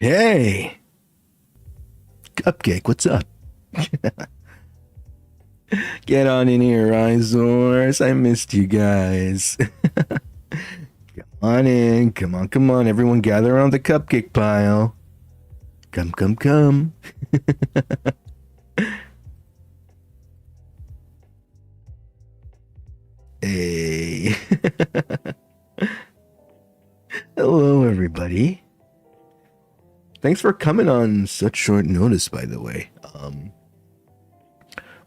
Hey, Cupcake, what's up? Get on in here, Izors. I missed you guys. Come on in. Come on, come on. Everyone gather around the cupcake pile. Come, come, come. Hey. Hello, everybody. Thanks for coming on such short notice, by the way.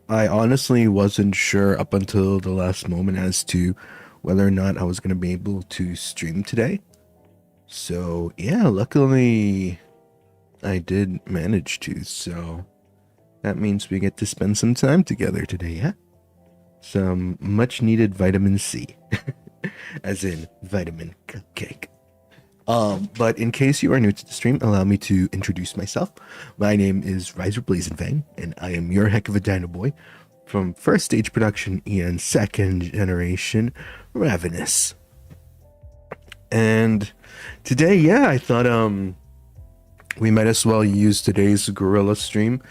I honestly wasn't sure up until the last moment as to whether or not I was going to be able to stream today. So, yeah, luckily I did manage to. So, that means we get to spend some time together today, yeah? Some much needed vitamin C, as in vitamin cupcake. But in case you are new to the stream, allow me to introduce myself. My name is Riser Blazing and I am your heck of a Dinoboi from first stage production and second generation Ravenous. And today, yeah, I thought we might as well use today's Gorilla stream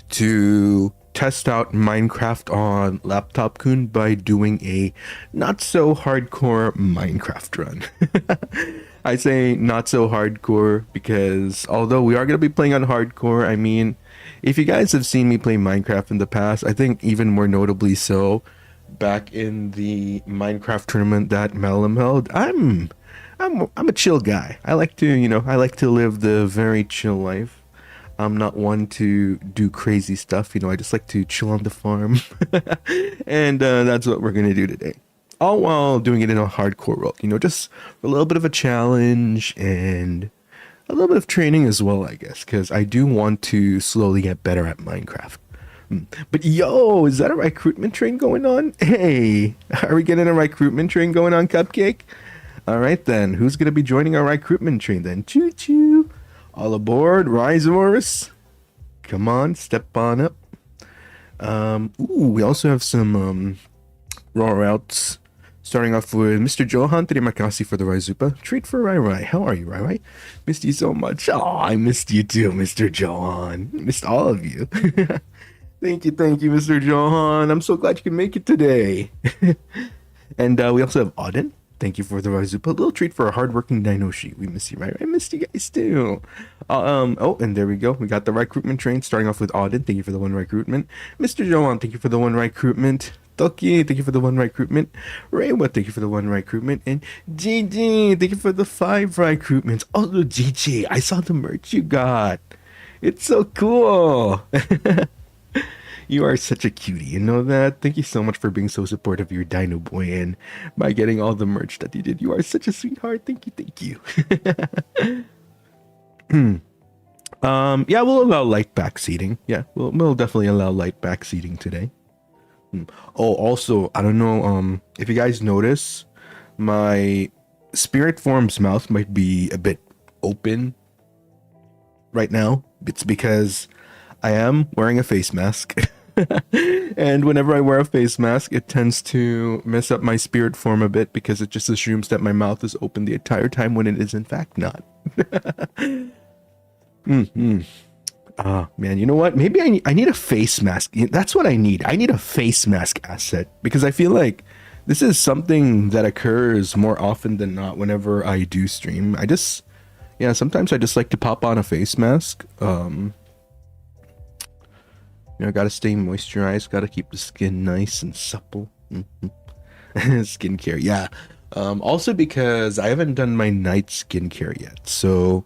to test out Minecraft on Laptop Kun by doing a not so hardcore Minecraft run. I say not so hardcore because although we are going to be playing on hardcore, I mean, if you guys have seen me play Minecraft in the past, I think even more notably so, back in the Minecraft tournament that Malum held, I'm a chill guy. I like to, I like to live the very chill life. I'm not one to do crazy stuff, I just like to chill on the farm. And that's what we're going to do today. All while doing it in a hardcore world, just a little bit of a challenge and a little bit of training as well, I guess, because I do want to slowly get better at Minecraft. But yo, is that a recruitment train going on? Hey, are we getting a recruitment train going on, Cupcake? All right then, who's going to be joining our recruitment train then? Choo choo. All aboard, Risors. Come on, step on up. Ooh, we also have some raw routes. Starting off with Mr. Johan, terima kasih for the Raizupa. Treat for Rai Rai. How are you, Rai Rai? Missed you so much. Oh, I missed you too, Mr. Johan. Missed all of you. Thank you, Mr. Johan. I'm so glad you can make it today. And we also have Auden. Thank you for the Raizupa. A little treat for a hardworking Dinoshi. We miss you, right? I missed you guys too. Oh, and there we go. We got the recruitment train starting off with Auden. Thank you for the one recruitment. Mr. Johan, thank you for the one recruitment. Toki, thank you for the one recruitment. Reiwa, thank you for the one recruitment. And GG, thank you for the 5 recruitments. Oh, GG, I saw the merch you got. It's so cool. You are such a cutie, you know that? Thank you so much for being so supportive of your Dinoboi and by getting all the merch that you did. You are such a sweetheart. Thank you. Yeah, we'll allow light backseating. Yeah, we'll definitely allow light backseating today. Oh, also, I don't know if you guys notice, my spirit form's mouth might be a bit open right now. It's because I am wearing a face mask. And whenever I wear a face mask, it tends to mess up my spirit form a bit because it just assumes that my mouth is open the entire time when it is in fact not. Man, you know what? Maybe I need a face mask. That's what I need. I need a face mask asset because I feel like this is something that occurs more often than not whenever I do stream. Sometimes I just like to pop on a face mask. Gotta stay moisturized, gotta keep the skin nice and supple. Skincare, yeah. Also because I haven't done my night skincare yet. So,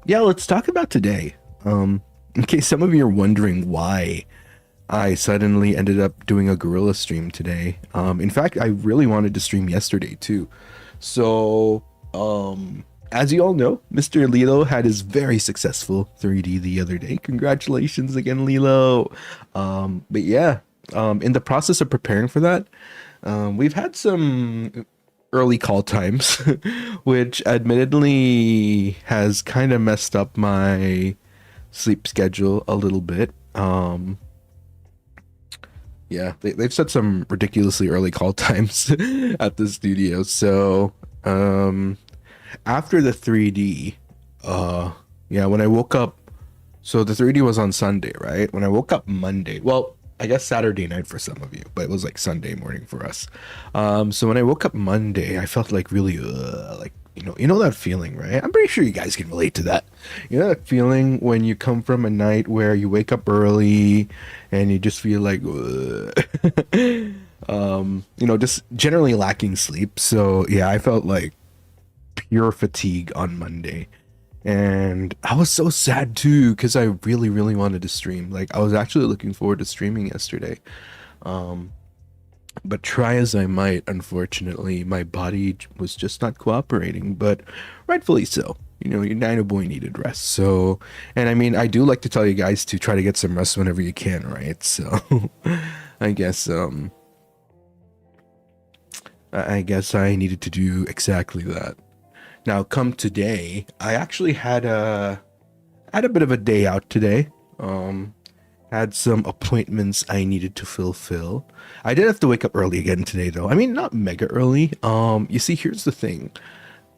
yeah, let's talk about today. In case some of you are wondering why I suddenly ended up doing a gorilla stream today. In fact, I really wanted to stream yesterday too. So, as you all know, Mr. Lilo had his very successful 3D the other day. Congratulations again, Lilo. But yeah, in the process of preparing for that, we've had some early call times, which admittedly has kind of messed up my sleep schedule a little bit. Yeah, they've set some ridiculously early call times at the studio. So, after the 3D, Yeah, when I woke up, so the 3D was on Sunday, right? When I woke up Monday, well, I guess Saturday night for some of you, but it was like Sunday morning for us. So when I woke up Monday, I felt like really, like, you know that feeling, right? I'm pretty sure you guys can relate to that. You know that feeling when you come from a night where you wake up early and you just feel like, just generally lacking sleep. So yeah, I felt like pure fatigue on Monday. And I was so sad too because I really, really wanted to stream. Like I was actually looking forward to streaming yesterday. Um, but try as I might, unfortunately, my body was just not cooperating, but rightfully so. Your Dinoboi needed rest. So, and I mean, I do like to tell you guys to try to get some rest whenever you can, right? So, I guess, I guess I needed to do exactly that. Now, come today, I actually had a bit of a day out today. Had some appointments I needed to fulfill. I did have to wake up early again today, though. I mean, not mega early. You see, here's the thing.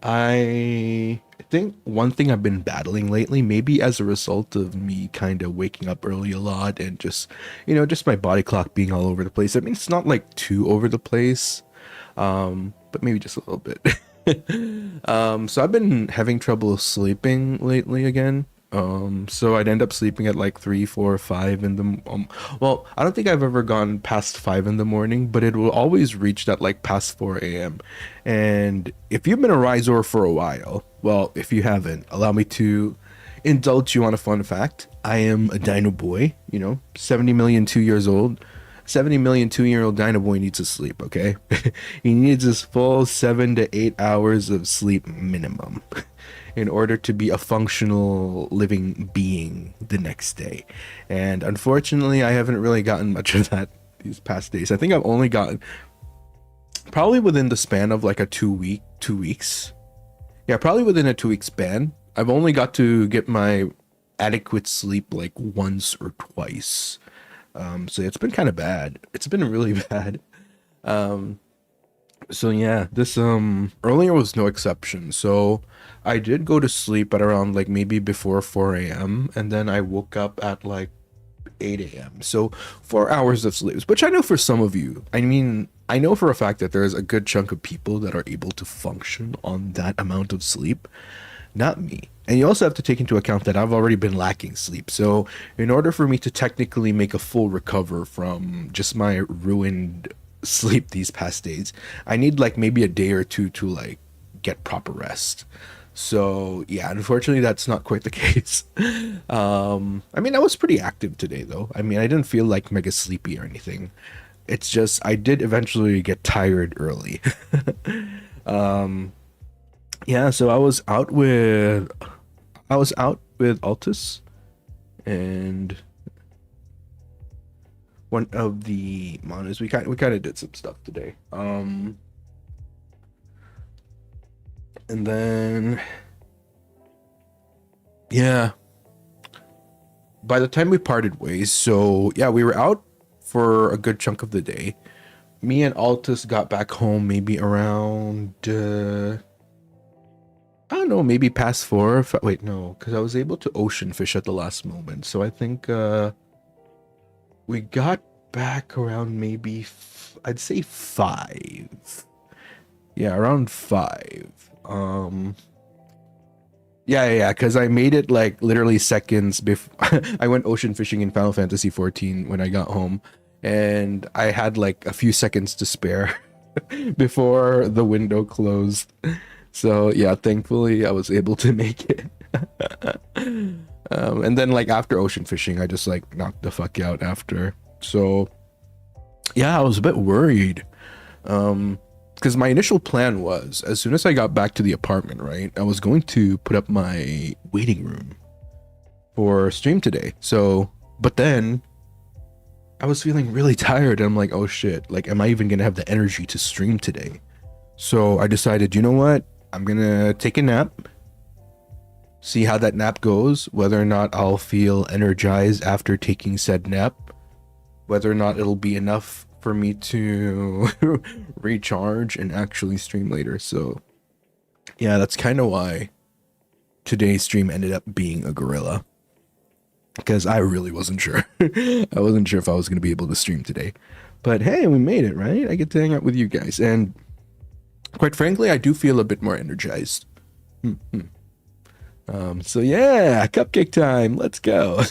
I think one thing I've been battling lately, maybe as a result of me kind of waking up early a lot and just my body clock being all over the place. I mean, it's not like too over the place, but maybe just a little bit. So I've been having trouble sleeping lately again. So I'd end up sleeping at like 3, 4, 5 in the well, I don't think I've ever gone past 5 in the morning, but it will always reach that like past 4 a.m. And if you've been a riser for a while, well, if you haven't, allow me to indulge you on a fun fact. I am a Dinoboi, 70 million 2 years old. 70 million 2-year-old Dinoboi needs to sleep, okay? He needs his full 7 to 8 hours of sleep minimum in order to be a functional living being the next day. And unfortunately, I haven't really gotten much of that these past days. I think I've only gotten probably within the span of like a 2 weeks. Yeah, probably within a 2-week span. I've only got to get my adequate sleep like once or twice. So it's been kind of bad. It's been really bad. So yeah, this earlier was no exception. So I did go to sleep at around like maybe before 4 a.m. and then I woke up at like 8 a.m. So 4 hours of sleep, which I know for some of you, I mean, I know for a fact that there's a good chunk of people that are able to function on that amount of sleep. Not me. And you also have to take into account that I've already been lacking sleep. So in order for me to technically make a full recover from just my ruined sleep these past days, I need like maybe a day or two to like get proper rest. So yeah, unfortunately that's not quite the case. I mean, I was pretty active today though. I mean, I didn't feel like mega sleepy or anything. It's just I did eventually get tired early. Yeah, so I was out with Altus and one of the monos. We kind of did some stuff today. And then yeah, by the time we parted ways, so yeah, we were out for a good chunk of the day. Me and Altus got back home maybe around I don't know, maybe past 4. Wait, no, because I was able to ocean fish at the last moment. So I think we got back around maybe, I'd say 5. Yeah, around 5. Yeah, because I made it like literally seconds before I went ocean fishing in Final Fantasy 14 when I got home. And I had like a few seconds to spare before the window closed. So yeah, thankfully I was able to make it. And then like after ocean fishing, I just like knocked the fuck out after. So yeah, I was a bit worried. Because my initial plan was, as soon as I got back to the apartment, right, I was going to put up my waiting room for stream today. So, but then I was feeling really tired and I'm like, oh shit, like, am I even gonna have the energy to stream today? So I decided, you know what? I'm gonna take a nap, see how that nap goes, whether or not I'll feel energized after taking said nap, whether or not it'll be enough for me to recharge and actually stream later. So yeah, that's kind of why today's stream ended up being a gorilla, because I really wasn't sure. I wasn't sure if I was going to be able to stream today. But hey, we made it, right? I get to hang out with you guys. And quite frankly, I do feel a bit more energized. So yeah, cupcake time. Let's go.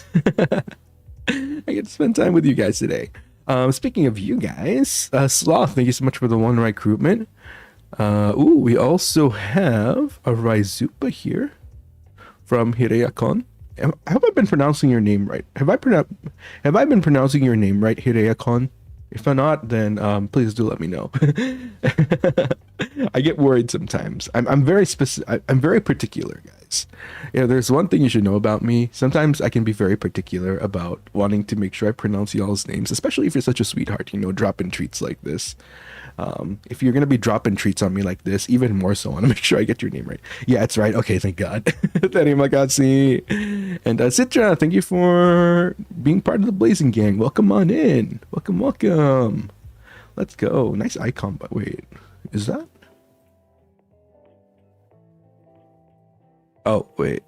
I get to spend time with you guys today. Speaking of you guys, Sloth, thank you so much for the one recruitment. Ooh, we also have a Raizupa here from Hireakon. Have I been pronouncing your name right? Have I been pronouncing your name right, Hireakon? If I'm not, then please do let me know. I get worried sometimes. I'm very specific. I'm very particular, guys. There's one thing you should know about me. Sometimes I can be very particular about wanting to make sure I pronounce y'all's names, especially if you're such a sweetheart, dropping treats like this. If you're gonna be dropping treats on me like this, even more so, I want to make sure I get your name right. Yeah, it's right. Okay, thank God. Tarimagasi. And Citra, thank you for being part of the Blazing Gang. Welcome on in. Welcome. Let's go. Nice icon, but wait, is that? Oh, wait.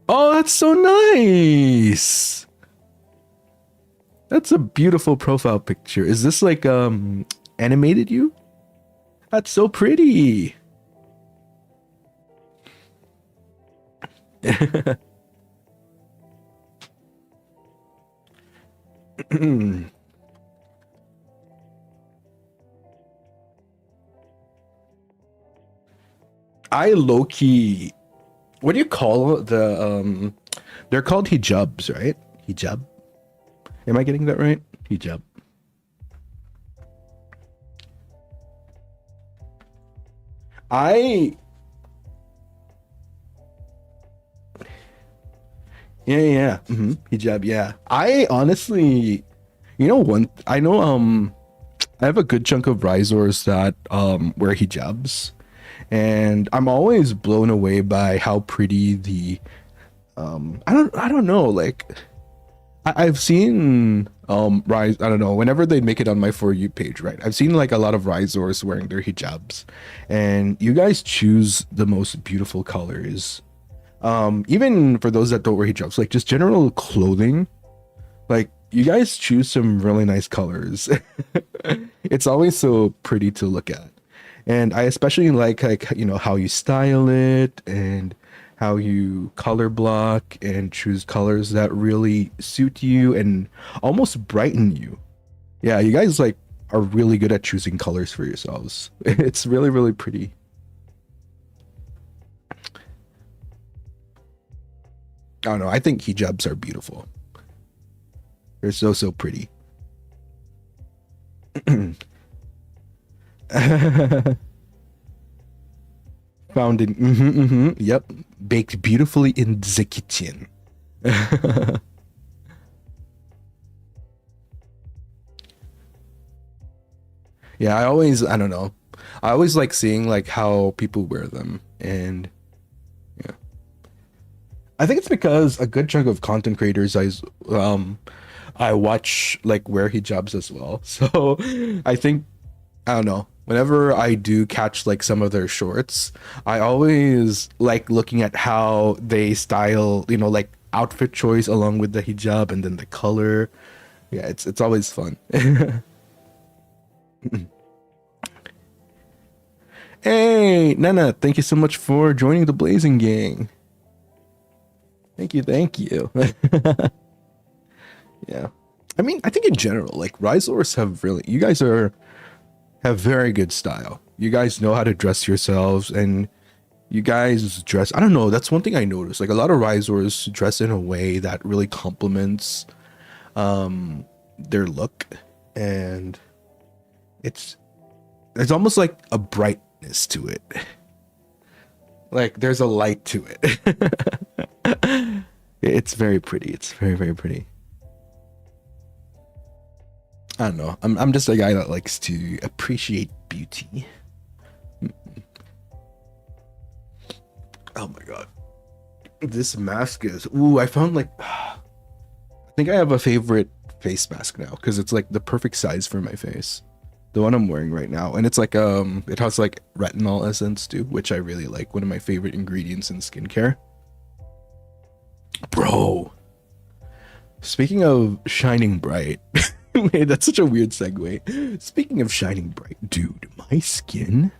Oh, that's so nice. That's a beautiful profile picture. Is this like animated you? That's so pretty. I low-key, what do you call the they're called hijabs, right? Hijab. Am I getting that right? Hijab. Yeah. Hijab, yeah. I honestly, I know I have a good chunk of Rhizors that wear hijabs, and I'm always blown away by how pretty the I don't know, like I've seen Rise, I don't know, whenever they make it on my For You page, right? I've seen like a lot of Rhizors wearing their hijabs, and you guys choose the most beautiful colors. Even for those that don't wear hijabs, like just general clothing, like you guys choose some really nice colors. It's always so pretty to look at. And I especially like how you style it and how you color block and choose colors that really suit you and almost brighten you. Yeah, you guys like are really good at choosing colors for yourselves. It's really, really pretty. I don't know, I think hijabs are beautiful. They're so pretty. Found in yep, baked beautifully in the kitchen. Yeah, I don't know, I always like seeing like how people wear them, and yeah, I think it's because a good chunk of content creators I watch like wear hijabs as well. So I think, I don't know, whenever I do catch like some of their shorts, I always like looking at how they style, like outfit choice along with the hijab and then the color. Yeah, it's always fun. Hey, Nana, thank you so much for joining the Blazing Gang. Thank you. Yeah. I mean, I think in general, like Rhizors you guys have very good style. You guys know how to dress yourselves, and you guys dress, I don't know, that's one thing I noticed. Like a lot of Rhizors dress in a way that really complements their look, and it's almost like a brightness to it. Like there's a light to it. It's very pretty. It's very, very pretty. I don't know. I'm just a guy that likes to appreciate beauty. Oh my god. This mask is, ooh, I found like, I think I have a favorite face mask now because it's like the perfect size for my face. the one I'm wearing right now, and it's like it has like retinol essence too, which I really like. One of my favorite ingredients in skincare. Bro, speaking of shining bright, wait, that's such a weird segue. Speaking of shining bright, dude, my skin,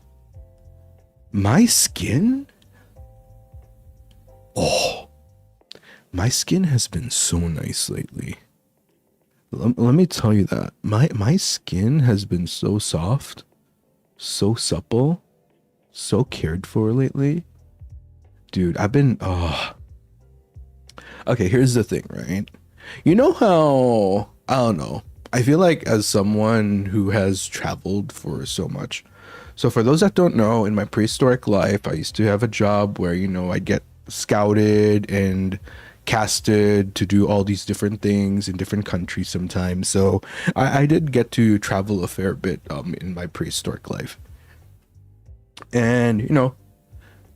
oh, my skin has been so nice lately. Let me tell you that my skin has been so soft, so supple, so cared for lately. Dude, I've been okay, here's the thing, right? You know how, I don't know, I feel like as someone who has traveled for so much. So for those that don't know, in my prehistoric life, I used to have a job where, you know, I'd get scouted and casted to do all these different things in different countries sometimes. So I did get to travel a fair bit in my prehistoric life. And, you know,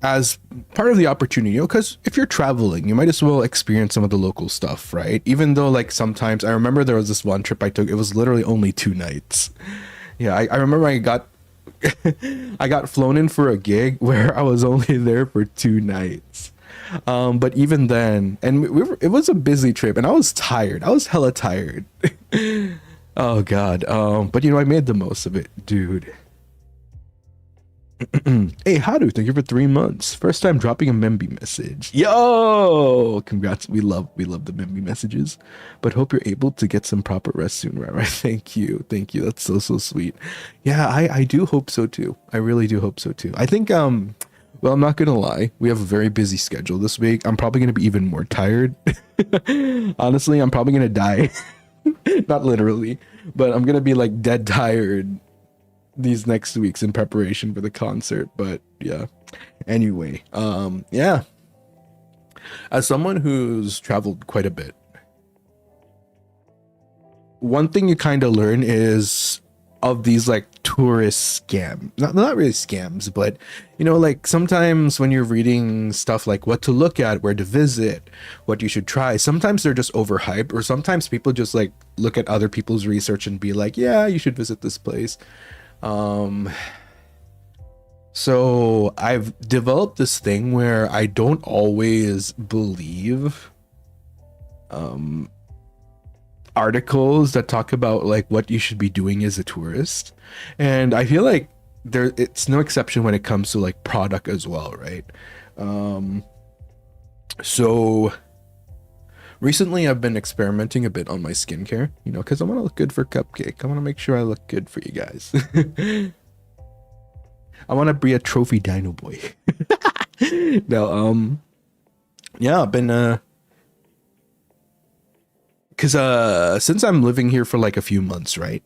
as part of the opportunity, you know, because if you're traveling, you might as well experience some of the local stuff, right? Even though, like, sometimes I remember there was this one trip I took, it was literally only 2 nights. Yeah, I remember I got I got flown in for a gig where I was only there for 2 nights. But even then, and it was a busy trip, and I was tired. I was hella tired. Oh God. But you know, I made the most of it, dude. Hey, Hadu, thank you for 3 months. First time dropping a Memby message. Yo, congrats. We love the Memby messages. But hope you're able to get some proper rest soon, right? Thank you. That's so sweet. Yeah, I do hope so too. I really do hope so too. I think well, I'm not gonna lie, we have a very busy schedule this week. I'm probably gonna be even more tired. Honestly, I'm probably gonna die. Not literally, but I'm gonna be like dead tired these next weeks in preparation for the concert. But yeah, anyway, yeah, as someone who's traveled quite a bit, one thing you kind of learn is of these like tourist scam, not really scams, but you know, like sometimes when you're reading stuff like what to look at, where to visit, what you should try, sometimes they're just overhyped, or sometimes people just like look at other people's research and be like, yeah, you should visit this place. So I've developed this thing where I don't always believe articles that talk about like what you should be doing as a tourist, and I feel like it's no exception when it comes to like product as well, right? So recently I've been experimenting a bit on my skincare, you know, because I want to look good for Cupcake. I want to make sure I look good for you guys. I want to be a trophy Dinoboi. No, yeah, I've been because since I'm living here for like a few months, right,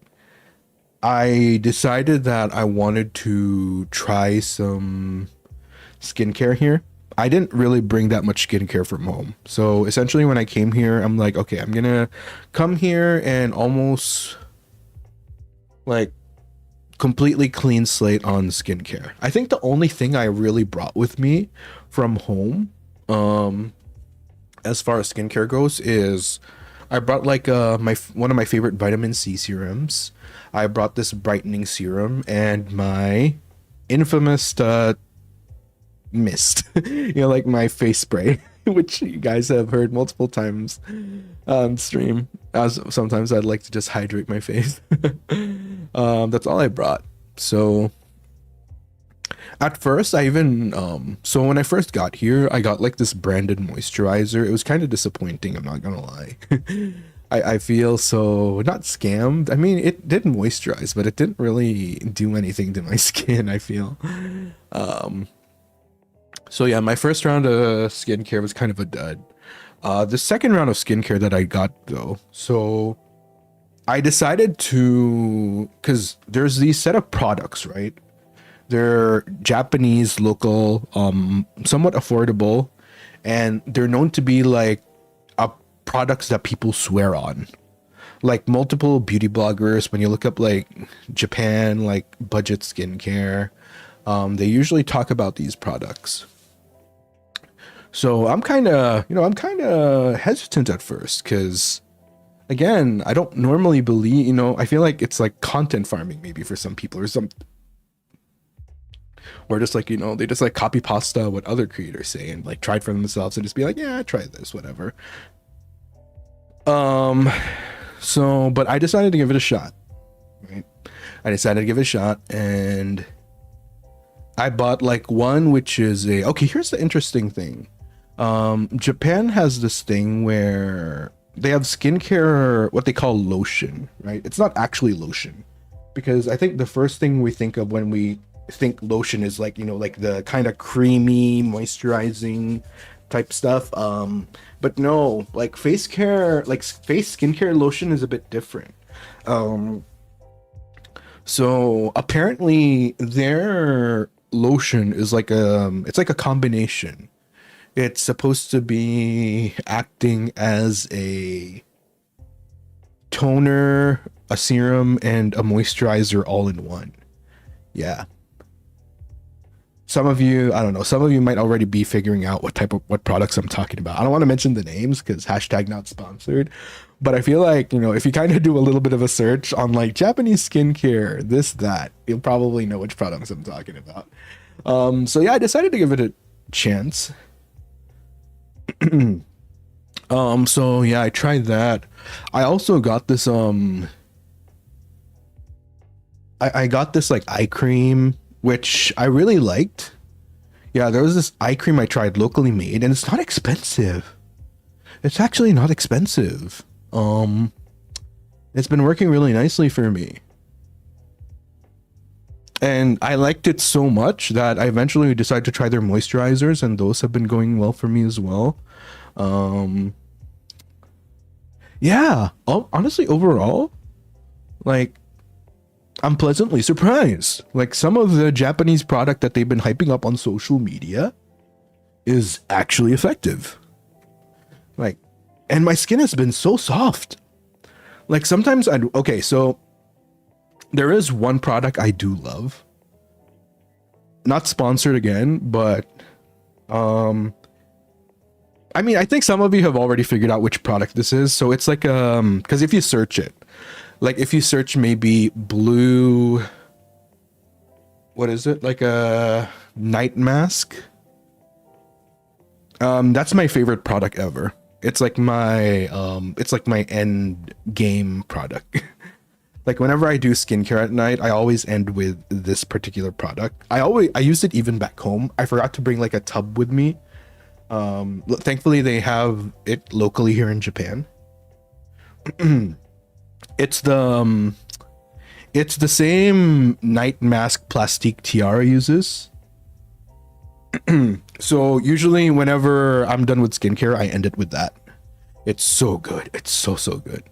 I decided that I wanted to try some skincare here. I didn't really bring that much skincare from home. So essentially when I came here, I'm like, okay, I'm gonna come here and almost like completely clean slate on skincare. I think the only thing I really brought with me from home, as far as skincare goes, is I brought like one of my favorite vitamin C serums. I brought this brightening serum and my infamous mist, you know, like my face spray, which you guys have heard multiple times on stream, as sometimes I'd like to just hydrate my face. That's all I brought. So at first I even so when I first got here, I got like this branded moisturizer. It was kind of disappointing, I'm not gonna lie. I feel so not scammed. I mean, it did moisturize, but it didn't really do anything to my skin, I feel. So yeah, my first round of skincare was kind of a dud. The second round of skincare that I got though, so I decided to, because there's these set of products, right? They're Japanese, local, somewhat affordable, and they're known to be like products that people swear on. Like multiple beauty bloggers, when you look up like Japan, like budget skincare, they usually talk about these products. So I'm kind of hesitant at first, because again, I don't normally believe, I feel like it's like content farming maybe for some people or some, or just like, they just like copy pasta what other creators say and like try it for themselves and just be like, yeah, try this, whatever. Um, so, but I decided to give it a shot, right? I decided to give it a shot and I bought like one, which is okay, here's the interesting thing. Japan has this thing where they have skincare, what they call lotion, right? It's not actually lotion because I think the first thing we think of when we think lotion is like, like the kind of creamy, moisturizing type stuff. But no, like face care, like face skincare lotion is a bit different. So apparently their lotion is like it's like a combination. It's supposed to be acting as a toner, a serum, and a moisturizer all in one. Yeah. Some of you, I don't know, some of you might already be figuring out what products I'm talking about. I don't want to mention the names because hashtag not sponsored, but I feel like, if you kind of do a little bit of a search on like Japanese skincare, this, that, you'll probably know which products I'm talking about. So yeah, I decided to give it a chance. So yeah, I tried that. I also got this I got this like eye cream which I really liked. Yeah, there was this eye cream I tried locally made and it's not expensive. It's actually not expensive. It's been working really nicely for me. And I liked it so much that I eventually decided to try their moisturizers, and those have been going well for me as well. Yeah, honestly, overall, like, I'm pleasantly surprised. Like, some of the Japanese product that they've been hyping up on social media is actually effective. Like, and my skin has been so soft. Like, sometimes okay, so there is one product I do love. Not sponsored again, but I mean, I think some of you have already figured out which product this is. So it's like because if you search it, like if you search maybe blue, what is it? Like a night mask. That's my favorite product ever. It's like my end game product. Like whenever I do skincare at night, I always end with this particular product. I use it even back home. I forgot to bring like a tub with me. Thankfully they have it locally here in Japan. It's the same night mask plastique tiara uses. So usually whenever I'm done with skincare, I end it with that. It's so good. It's so good.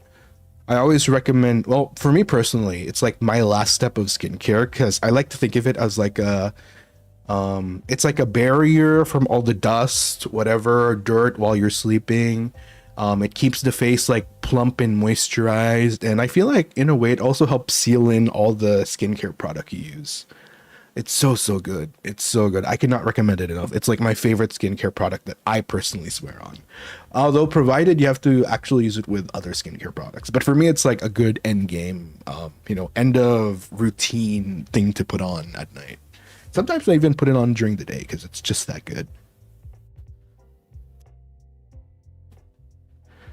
I always recommend, well, for me personally, it's like my last step of skincare because I like to think of it as like it's like a barrier from all the dust, whatever, dirt while you're sleeping. It keeps the face like plump and moisturized. And I feel like in a way, it also helps seal in all the skincare product you use. It's so good. It's so good. I cannot recommend it enough. It's like my favorite skincare product that I personally swear on. Although provided you have to actually use it with other skincare products. But for me, it's like a good end game, end of routine thing to put on at night. Sometimes I even put it on during the day because it's just that good.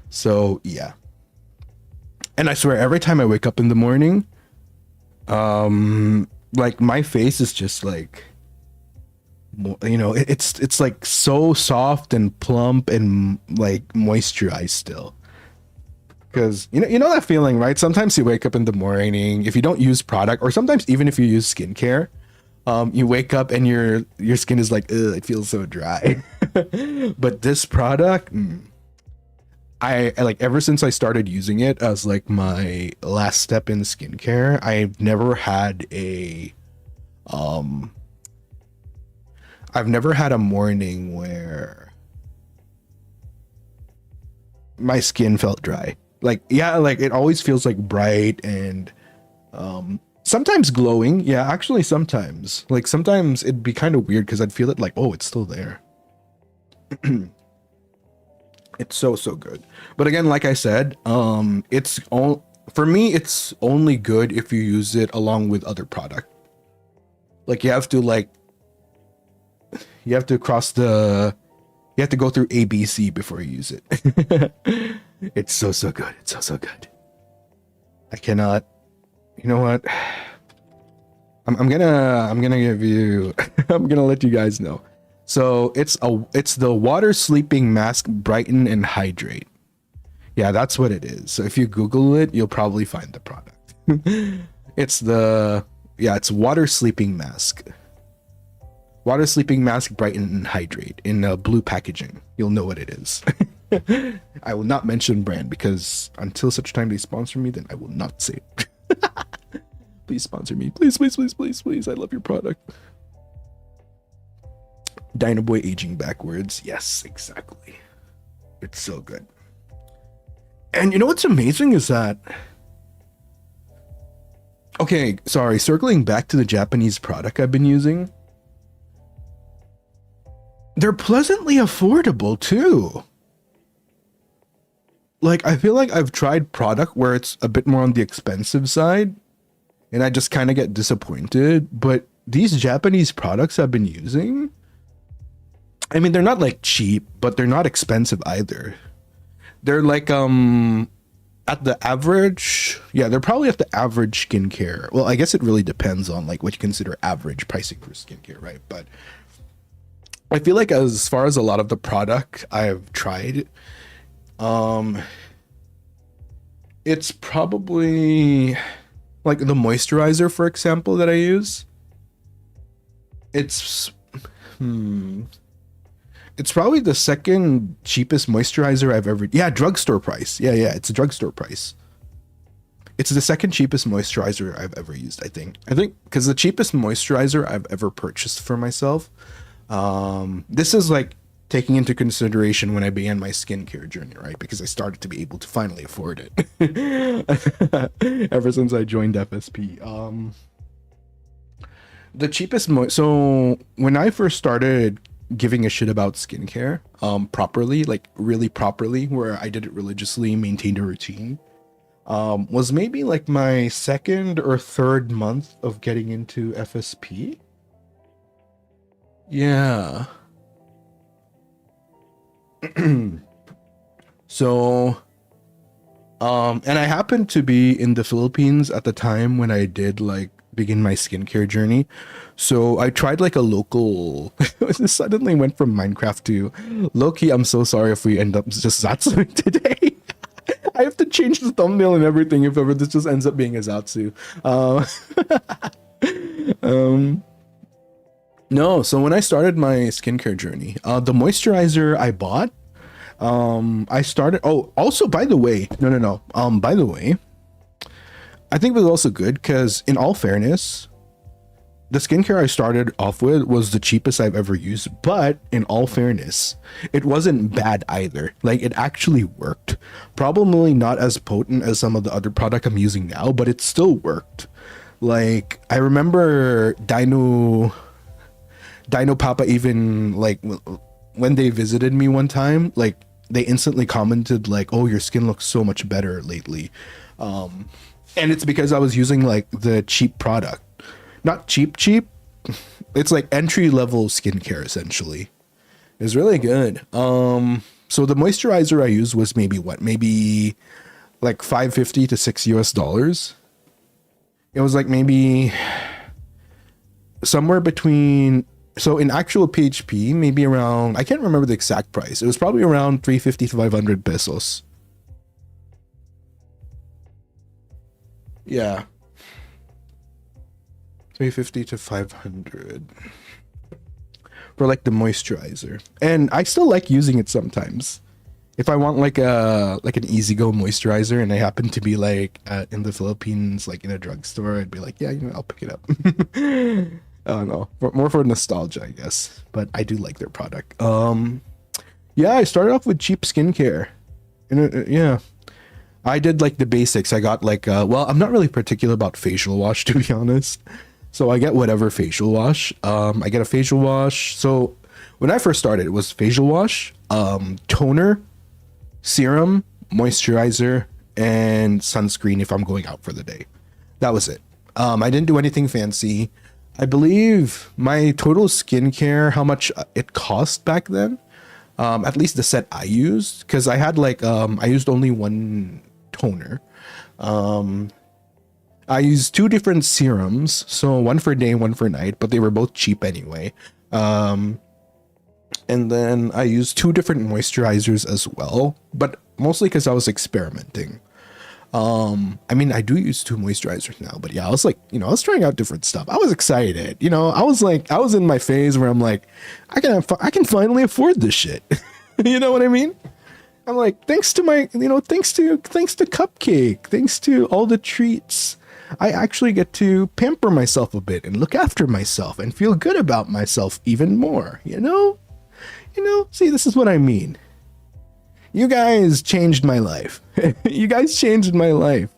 So yeah. And I swear every time I wake up in the morning, like my face is just like, it's like so soft and plump and like moisturized still. Because you know that feeling, right? Sometimes you wake up in the morning, if you don't use product, or sometimes even if you use skincare, you wake up and your skin is like, ugh, it feels so dry. But this product, I like ever since I started using it as like my last step in skincare, I've never had a morning where my skin felt dry. Like, yeah, like it always feels like bright and sometimes glowing. Yeah, actually sometimes. Like sometimes it'd be kind of weird because I'd feel it like, oh, it's still there. It's so so good. But again, like I said, it's all for me. It's only good if you use it along with other product. Like you have to cross the you have to go through ABC before you use it. It's so so good. It's so so good. I cannot. You know what? I'm gonna give you. I'm gonna let you guys know. So it's the water sleeping mask brighten and hydrate. Yeah, that's what it is. So if you Google it, you'll probably find the product. It's it's water sleeping mask. Water sleeping mask brighten and hydrate in blue packaging. You'll know what it is. I will not mention brand because until such time they sponsor me, then I will not say it. Please sponsor me. Please, please, please, please, please. I love your product. Dinoboi aging backwards. Yes, exactly. It's so good. And you know what's amazing is that... Okay, sorry. Circling back to the Japanese product I've been using. They're pleasantly affordable too. Like, I feel like I've tried product where it's a bit more on the expensive side. And I just kind of get disappointed. But these Japanese products I've been using... I mean, they're not like cheap, but they're not expensive either. They're like at the average, yeah, they're probably at the average skincare. Well, I guess it really depends on like what you consider average pricing for skincare, right? But I feel like as far as a lot of the product I've tried, it's probably like the moisturizer, for example, that I use. It's probably the second cheapest moisturizer I've ever... Yeah, drugstore price. Yeah, it's a drugstore price. It's the second cheapest moisturizer I've ever used, I think. Because the cheapest moisturizer I've ever purchased for myself... this is like taking into consideration when I began my skincare journey, right? Because I started to be able to finally afford it. Ever since I joined FSP. The cheapest... So, when I first started... giving a shit about skincare properly, like really properly, where I did it religiously, maintained a routine, was maybe like my second or third month of getting into FSP. Yeah. So and I happened to be in the Philippines at the time when I did like begin my skincare journey. So I tried like a local... This suddenly went from Minecraft to low-key. I'm so sorry if we end up just zatsuing today. I have to change the thumbnail and everything if ever this just ends up being a zatsu. No, so when I started my skincare journey, the moisturizer I bought, I started... Oh, also, by the way, no. By the way, I think it was also good because, in all fairness, the skincare I started off with was the cheapest I've ever used. But in all fairness, it wasn't bad either. Like, it actually worked. Probably not as potent as some of the other product I'm using now, but it still worked. Like, I remember Dino Papa even, like, when they visited me one time, like, they instantly commented, like, oh, your skin looks so much better lately. And it's because I was using like the cheap product. Not cheap. It's like entry-level skincare essentially. It's really good. So the moisturizer I used was maybe like $5.50 to $6 US. It was like maybe somewhere between... So in actual PHP, maybe around... I can't remember the exact price. It was probably around 350 to 500 pesos. Yeah. 350 to 500 for like the moisturizer. And I still like using it sometimes. If I want like an easy-go moisturizer and I happen to be like in the Philippines, like in a drugstore, I'd be like, yeah, I'll pick it up. I don't know. More for nostalgia, I guess. But I do like their product. Yeah, I started off with cheap skincare. And yeah. I did like the basics. I got like, well, I'm not really particular about facial wash, to be honest. So I get whatever facial wash. I get a facial wash. So when I first started, it was facial wash, toner, serum, moisturizer, and sunscreen if I'm going out for the day. That was it. I didn't do anything fancy. I believe my total skincare, how much it cost back then, at least the set I used, because I had like, I used only one toner. I used two different serums, so one for day, one for night, but they were both cheap anyway. And then I used two different moisturizers as well, but mostly because I was experimenting. I mean, I do use two moisturizers now, but yeah, I was like, I was trying out different stuff. I was excited, I was in my phase where I'm like, I can finally afford this shit. You know what I mean? I'm like, thanks to my, thanks to Cupcake, thanks to all the treats, I actually get to pamper myself a bit and look after myself and feel good about myself even more, see, this is what I mean. You guys changed my life. You guys changed my life.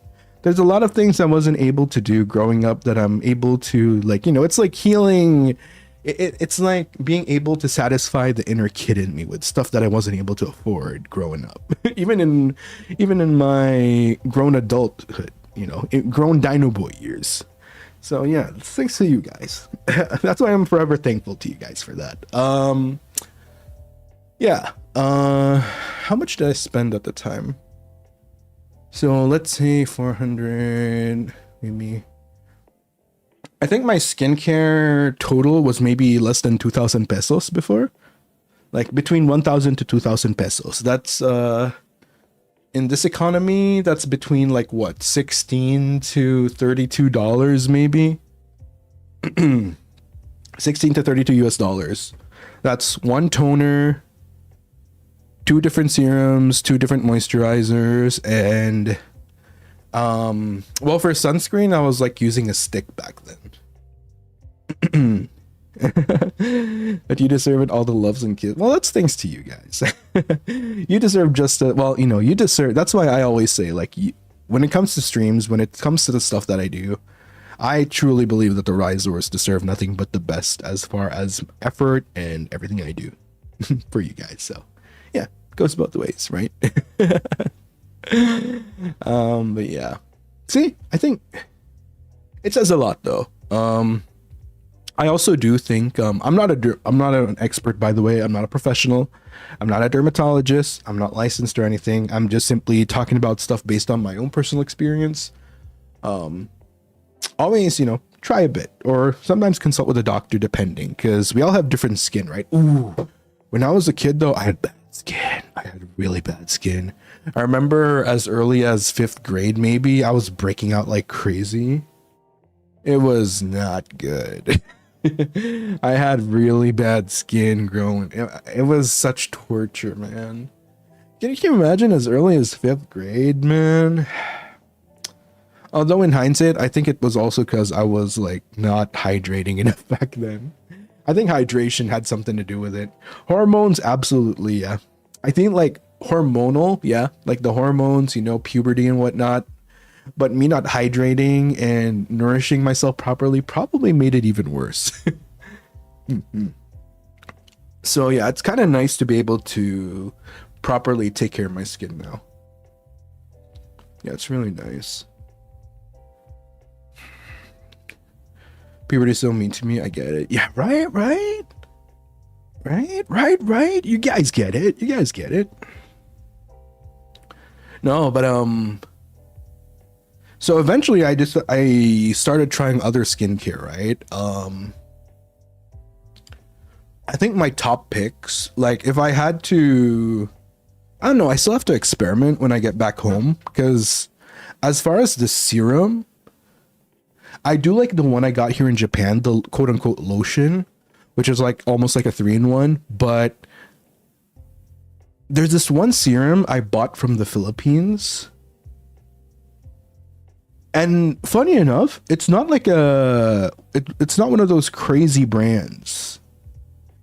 There's a lot of things I wasn't able to do growing up that I'm able to, like, it's like healing. It's like being able to satisfy the inner kid in me with stuff that I wasn't able to afford growing up. even in my grown adulthood, grown Dinoboi years. So yeah, thanks to you guys. That's why I'm forever thankful to you guys for that. Yeah. How much did I spend at the time? So let's say 400, maybe. I think my skincare total was maybe less than 2,000 pesos before. Like between 1,000 to 2,000 pesos. That's, in this economy, that's between like what, 16 to $32 maybe? 16 to 32 US dollars. That's one toner, two different serums, two different moisturizers, and well, for sunscreen I was like using a stick back then. But you deserve it, all the loves and kisses. Well, that's thanks to you guys. You deserve just you deserve, that's why I always say, like, when it comes to streams, when it comes to the stuff that I do, I truly believe that the Risors deserve nothing but the best as far as effort and everything I do for you guys. So yeah, goes both ways, right? But yeah, see, I think it says a lot though. I also do think, I'm not an expert, by the way. I'm not a professional. I'm not a dermatologist. I'm not licensed or anything. I'm just simply talking about stuff based on my own personal experience. Always, try a bit, or sometimes consult with a doctor, depending, because we all have different skin, right? Ooh, when I was a kid though, I had bad skin. I had really bad skin. I remember as early as 5th grade, maybe, I was breaking out like crazy. It was not good. I had really bad skin growing. It was such torture, man. Can you imagine as early as 5th grade, man? Although in hindsight, I think it was also because I was like not hydrating enough back then. I think hydration had something to do with it. Hormones, absolutely, yeah. I think like hormonal, yeah, like the hormones, puberty and whatnot. But me not hydrating and nourishing myself properly probably made it even worse. So yeah, it's kind of nice to be able to properly take care of my skin now. Yeah, it's really nice. Puberty is so mean to me. I get it. Yeah, right. You guys get it. No, but so eventually I started trying other skincare, right? I think my top picks, like if I had to, I don't know, I still have to experiment when I get back home, because as far as the serum, I do like the one I got here in Japan, the quote unquote lotion, which is like almost like a 3-in-1, but there's this one serum I bought from the Philippines. And funny enough, it's not like it's not one of those crazy brands.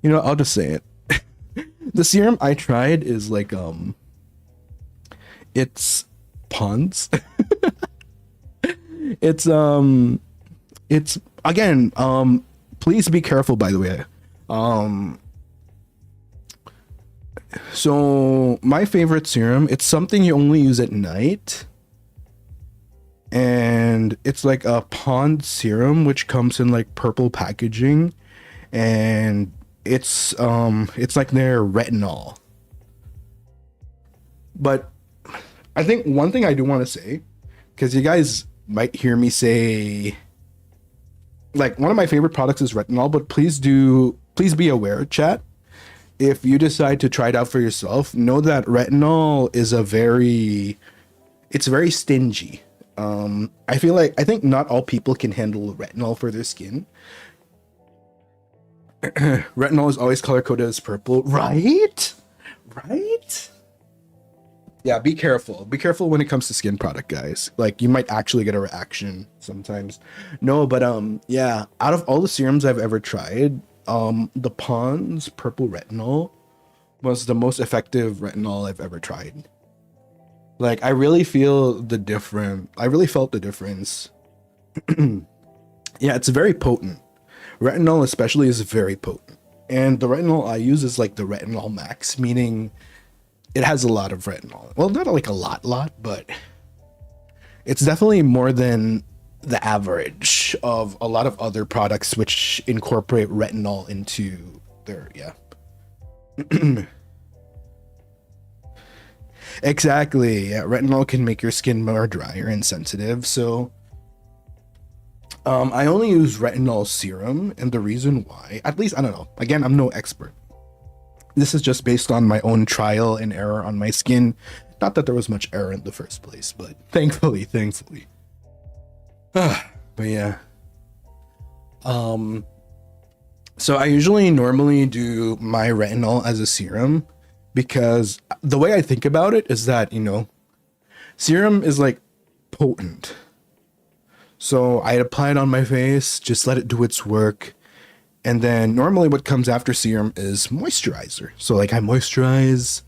I'll just say it. The serum I tried is like, it's Pond's. It's again, please be careful, by the way. So my favorite serum, it's something you only use at night. And it's like a pond serum which comes in like purple packaging, and it's like their retinol. But I think one thing I do want to say, because you guys might hear me say, like, one of my favorite products is retinol, but please be aware, chat. If you decide to try it out for yourself, know that retinol is it's very stingy. I think not all people can handle retinol for their skin. Retinol is always color coded as purple, right? Right? Yeah, be careful. Be careful when it comes to skin product, guys. Like, you might actually get a reaction sometimes. No, but yeah, out of all the serums I've ever tried, the Pond's purple retinol was the most effective retinol I've ever tried. Like, I really felt the difference. Yeah, it's very potent. Retinol especially is very potent. And the retinol I use is like the retinol max, meaning it has a lot of retinol. Well, not like a lot, but it's definitely more than the average of a lot of other products which incorporate retinol into their, yeah. Exactly. Yeah, retinol can make your skin more drier and sensitive. So I only use retinol serum, and the reason why, at least, I don't know. Again, I'm no expert. This is just based on my own trial and error on my skin. Not that there was much error in the first place, but thankfully. But yeah. So I usually normally do my retinol as a serum, because the way I think about it is that, serum is like potent. So I'd apply it on my face, just let it do its work. And then normally what comes after serum is moisturizer. So like I moisturize.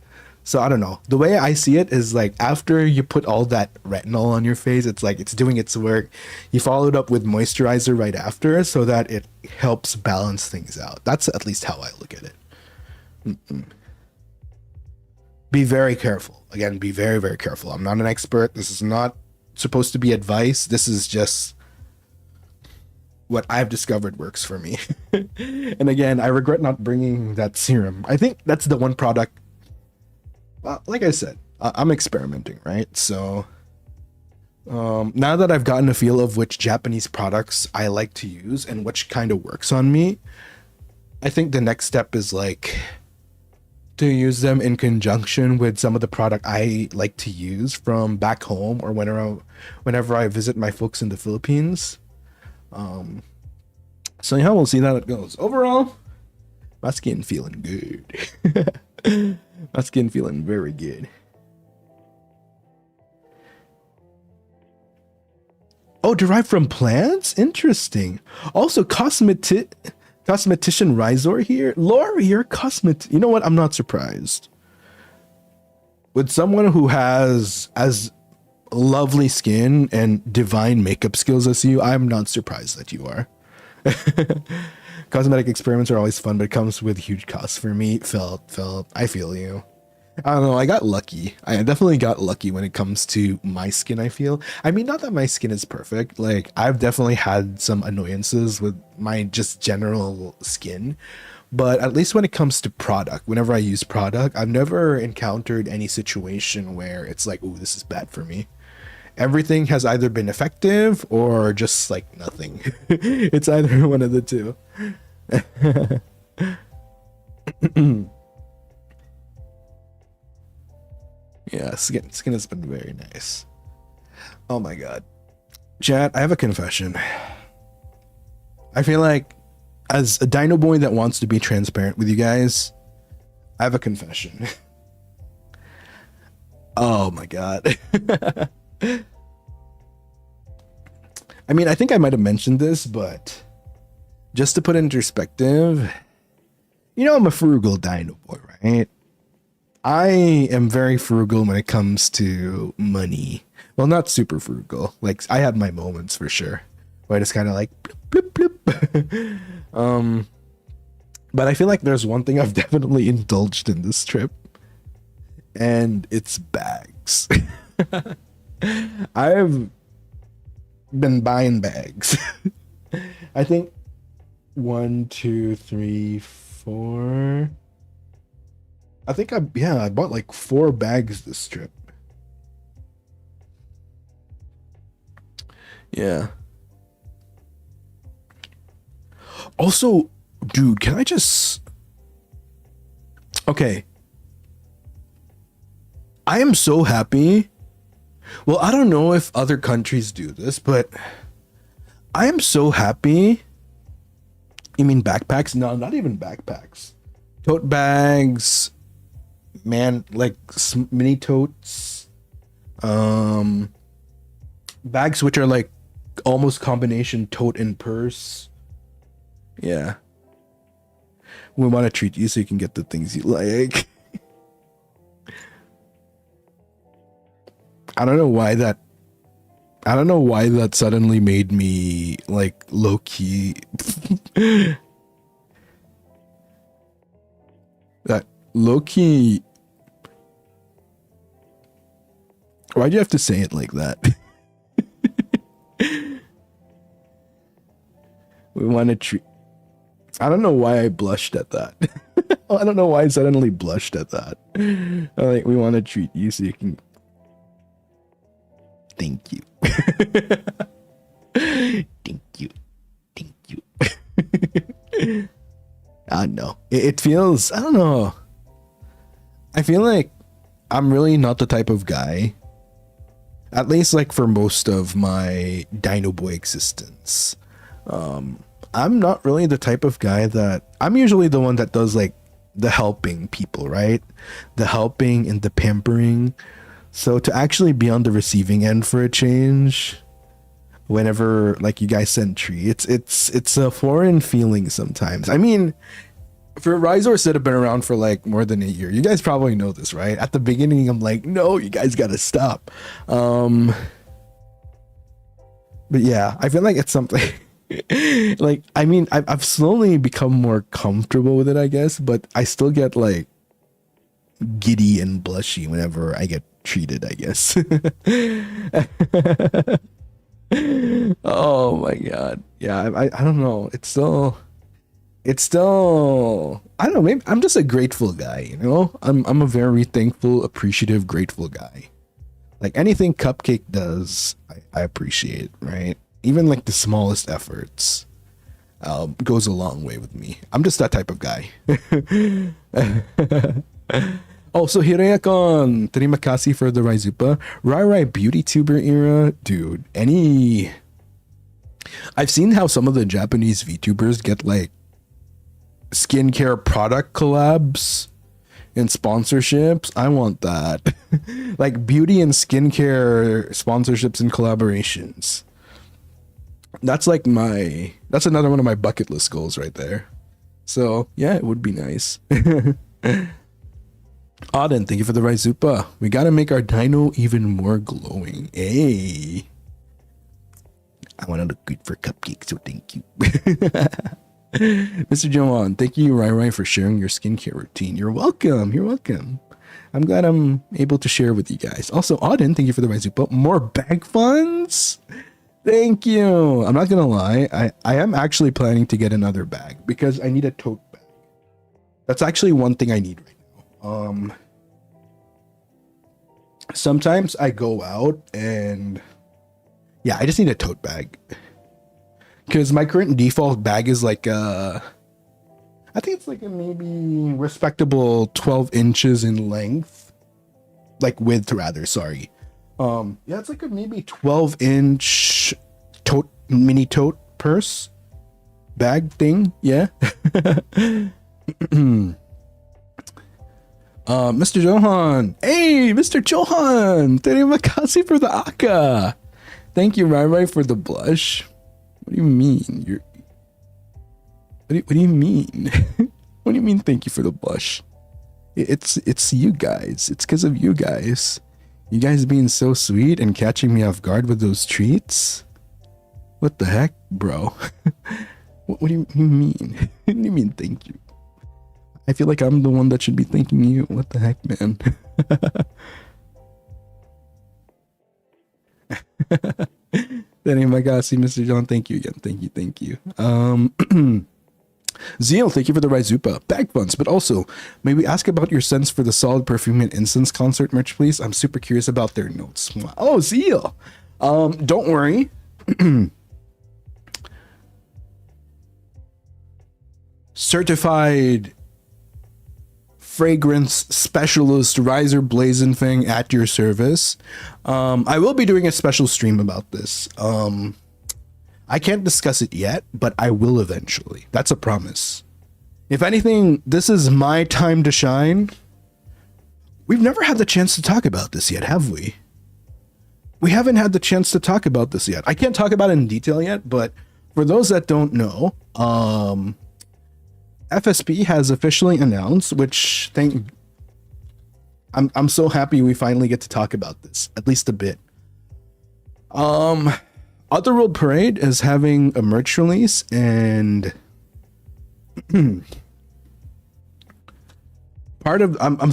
So I don't know. The way I see it is like after you put all that retinol on your face, it's like it's doing its work. You follow it up with moisturizer right after so that it helps balance things out. That's at least how I look at it. Be very careful. Again, be very, very careful. I'm not an expert. This is not supposed to be advice. This is just what I've discovered works for me. And again, I regret not bringing that serum. I think that's the one product. Like I said, I'm experimenting, right? So now that I've gotten a feel of which Japanese products I like to use and which kind of works on me, I think the next step is like to use them in conjunction with some of the product I like to use from back home or whenever I visit my folks in the Philippines. So yeah, we'll see how it goes. Overall, my skin feeling good. My skin feeling very good. Oh, derived from plants? Interesting. Also, cosmetician Rizor here. Laura, you're you know what? I'm not surprised. With someone who has as lovely skin and divine makeup skills as you, I'm not surprised that you are. Cosmetic experiments are always fun, but it comes with huge costs for me. I feel you. I don't know, I got lucky. I definitely got lucky when it comes to my skin, I feel. I mean, not that my skin is perfect. Like, I've definitely had some annoyances with my just general skin. But at least when it comes to product, whenever I use product, I've never encountered any situation where it's like, ooh, this is bad for me. Everything has either been effective or just like nothing. It's either one of the two. Yeah, skin has been very nice. Oh my god. Chat, I have a confession. I feel like as a Dinoboi that wants to be transparent with you guys, I have a confession. Oh my god. I mean, I think I might have mentioned this, but just to put it into perspective, I'm a frugal Dinoboi, right? I am very frugal when it comes to money. Well, not super frugal. Like, I have my moments for sure, where I just kind of like bloop, bloop. But I feel like there's one thing I've definitely indulged in this trip. and it's bags. I've been buying bags. I think 1, 2, 3, 4. I think I bought like 4 bags this trip. Yeah. Also, dude, can I just... Okay. I am so happy. Well, I don't know if other countries do this, but I am so happy. You mean backpacks? No, not even backpacks. Tote bags, man, like mini totes. Bags which are like almost combination tote and purse. Yeah. We want to treat you so you can get the things you like. I don't know why that suddenly made me like low key. That low key. Why'd you have to say it like that? We want to treat. I don't know why I blushed at that. I don't know why I suddenly blushed at that. Like, we want to treat you so you can. Thank you. Thank you. Thank you. I don't know. It feels, I don't know. I feel like I'm really not the type of guy, at least like for most of my Dinoboi existence. I'm not really the type of guy that, I'm usually the one that does like the helping people, right? The helping and the pampering. So to actually be on the receiving end for a change, whenever like you guys send treats, it's a foreign feeling sometimes. I mean, for Rhizors that have been around for like more than a year, you guys probably know this, right? At the beginning, I'm like, no, you guys gotta stop. But yeah, I feel like it's something. Like, I mean, I've slowly become more comfortable with it, I guess, but I still get like giddy and blushy whenever I get treated, I guess. Oh my god. Yeah, I don't know. It's still I don't know, maybe I'm just a grateful guy, you know? I'm a very thankful, appreciative, grateful guy. Like anything Cupcake does, I appreciate, right? Even like the smallest efforts goes a long way with me. I'm just that type of guy. Oh, so Hiraya-kon, terima kasih for the Raizupa. Rai beauty tuber era, dude. I've seen how some of the Japanese VTubers get like skincare product collabs and sponsorships. I want that. Like beauty and skincare sponsorships and collaborations. That's another one of my bucket list goals right there. So yeah, it would be nice. Auden, thank you for the Raizupa. We gotta make our dino even more glowing. Hey, I want to look good for Cupcake, so thank you. Mr. Johan, thank you, Rai, for sharing your skincare routine. You're welcome. You're welcome. I'm glad I'm able to share with you guys. Also, Auden, thank you for the Raizupa. More bag funds? Thank you. I'm not gonna lie. I am actually planning to get another bag because I need a tote bag. That's actually one thing I need right now. Sometimes I go out and yeah, I just need a tote bag because my current default bag is like I think it's like a maybe respectable 12 inches in length, like width rather, sorry. Yeah, it's like a maybe 12-inch tote, mini tote purse bag thing. Yeah. Mr. Johan. Hey, Mr. Johan. Terima kasih for the aka. Thank you, Rai, for the blush. What do you mean? What do you mean? What do you mean? Thank you for the blush. It's you guys. It's because of you guys. You guys being so sweet and catching me off guard with those treats. What the heck, bro? What do you mean? What do you mean? Thank you. I feel like I'm the one that should be thanking you. What the heck, man? Danny Magasi, Mr. John, thank you again. Thank you. Zeal, thank you for the Raizupa. Bag funds, but also, may we ask about your sense for the Solid Perfume and Incense concert merch, please? I'm super curious about their notes. Oh, Zeal. Don't worry. Certified fragrance specialist Riser Blazing thing at your service. I will be doing a special stream about this. I can't discuss it yet, but I will eventually. That's a promise. If anything, this is my time to shine. We've never had the chance to talk about this yet, have we? We haven't had the chance to talk about this yet. I can't talk about it in detail yet, but for those that don't know, FSP has officially announced, which I'm so happy we finally get to talk about this, at least a bit. Otherworld Parade is having a merch release, and I'm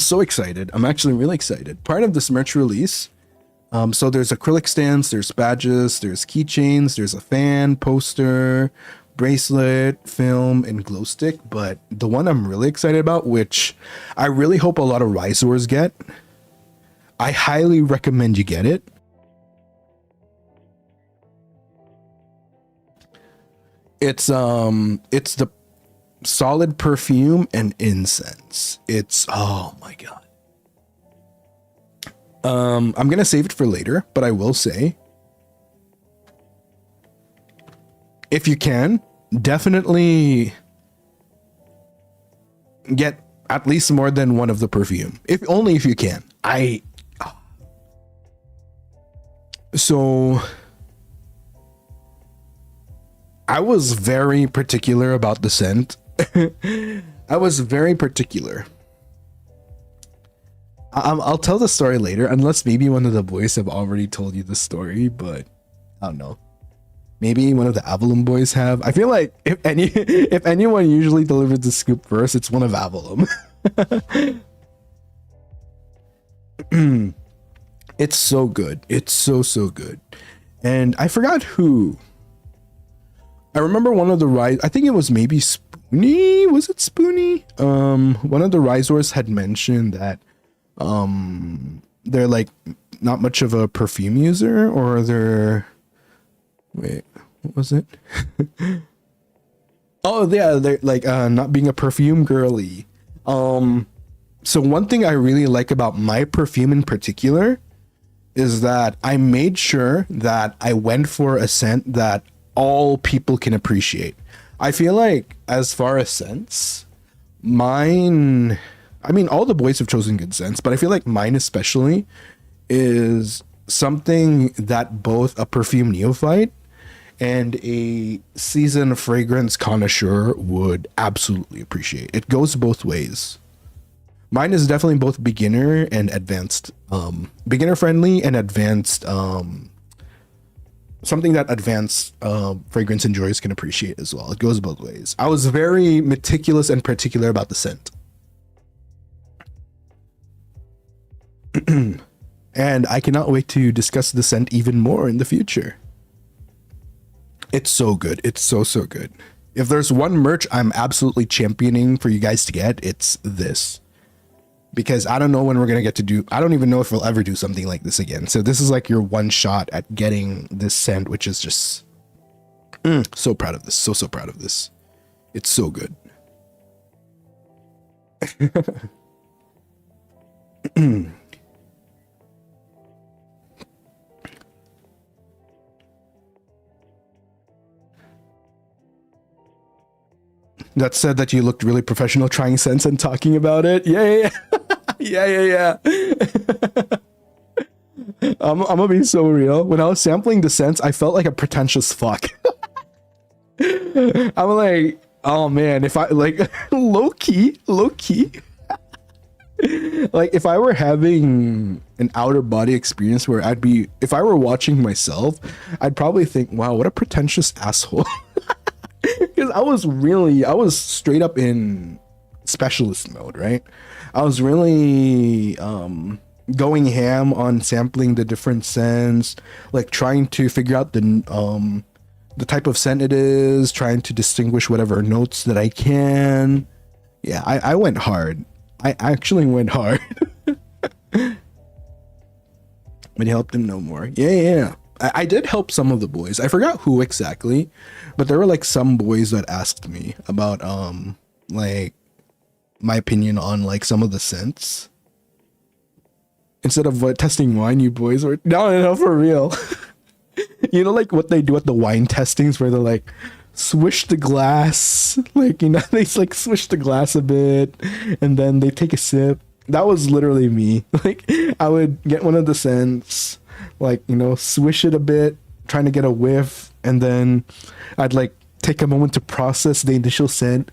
so excited. I'm actually really excited. Part of this merch release, so there's acrylic stands, there's badges, there's keychains, there's a fan, poster, bracelet, film, and glow stick. But the one I'm really excited about, which I really hope a lot of Risors get, I highly recommend you get it. It's the Solid Perfume and Incense. It's, oh my god. I'm gonna save it for later, but I will say, if you can, definitely get at least more than one of the perfume. Only if you can. So I was very particular about the scent. I was very particular. I'll tell the story later, unless maybe one of the boys have already told you the story, but I don't know. Maybe one of the Avalon boys have. I feel like if anyone usually delivers the scoop first, it's one of Avalon. It's so good. It's so good. And I forgot who. I remember one of the I think it was maybe Spoony. Was it Spoony? One of the Risors had mentioned that they're like not much of a perfume user, or they're, wait, what was it? Oh yeah, they're like not being a perfume girly. So one thing I really like about my perfume in particular is that I made sure that I went for a scent that all people can appreciate. I feel like as far as scents, mine, I mean, all the boys have chosen good scents, but I feel like mine especially is something that both a perfume neophyte and a seasoned fragrance connoisseur would absolutely appreciate. It goes both ways. Mine is definitely both beginner and advanced, beginner friendly and advanced, something that advanced fragrance enjoyers can appreciate as well. It goes both ways. I was very meticulous and particular about the scent. And I cannot wait to discuss the scent even more in the future. It's so good. It's so good. If there's one merch I'm absolutely championing for you guys to get, it's this. Because I don't know when we're going to get to do, I don't even know if we'll ever do something like this again. So this is like your one shot at getting this scent, which is just so proud of this. So proud of this. It's so good. That said that you looked really professional trying scents and talking about it. Yeah. Yeah. I'm gonna be so real. When I was sampling the scents, I felt like a pretentious fuck. I'm like, oh man, if I like low key. Like if I were having an outer body experience where if I were watching myself, I'd probably think, wow, what a pretentious asshole. Because I was straight up in specialist mode, right? I was really going ham on sampling the different scents, like trying to figure out the type of scent it is, trying to distinguish whatever notes that I can. Yeah, I went hard. I actually went hard. But help them know more. Yeah. I did help some of the boys. I forgot who exactly, but there were like some boys that asked me about like my opinion on like some of the scents. Instead of testing wine, you boys were no for real. You know, like what they do at the wine testings where they're like swish the glass, like, you know, they like swish the glass a bit and then they take a sip. That was literally me. Like, I would get one of the scents, like, you know, swish it a bit, trying to get a whiff, and then I'd like take a moment to process the initial scent,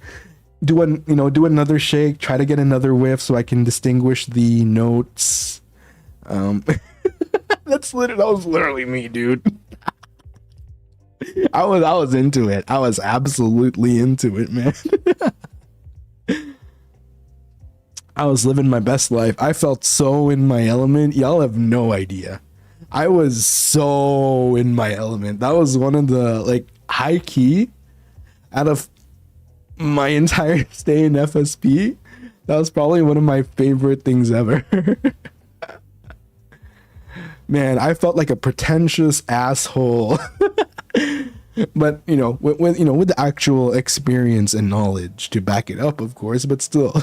do another shake, try to get another whiff so I can distinguish the notes. That was literally me, dude. I was into it. I was absolutely into it, man. I was living my best life. I felt so in my element. Y'all have no idea. I was so in my element. That was one of the, like, high key out of my entire stay in FSP. That was probably one of my favorite things ever. Man, I felt like a pretentious asshole. But, you know, with the actual experience and knowledge to back it up, of course, but still.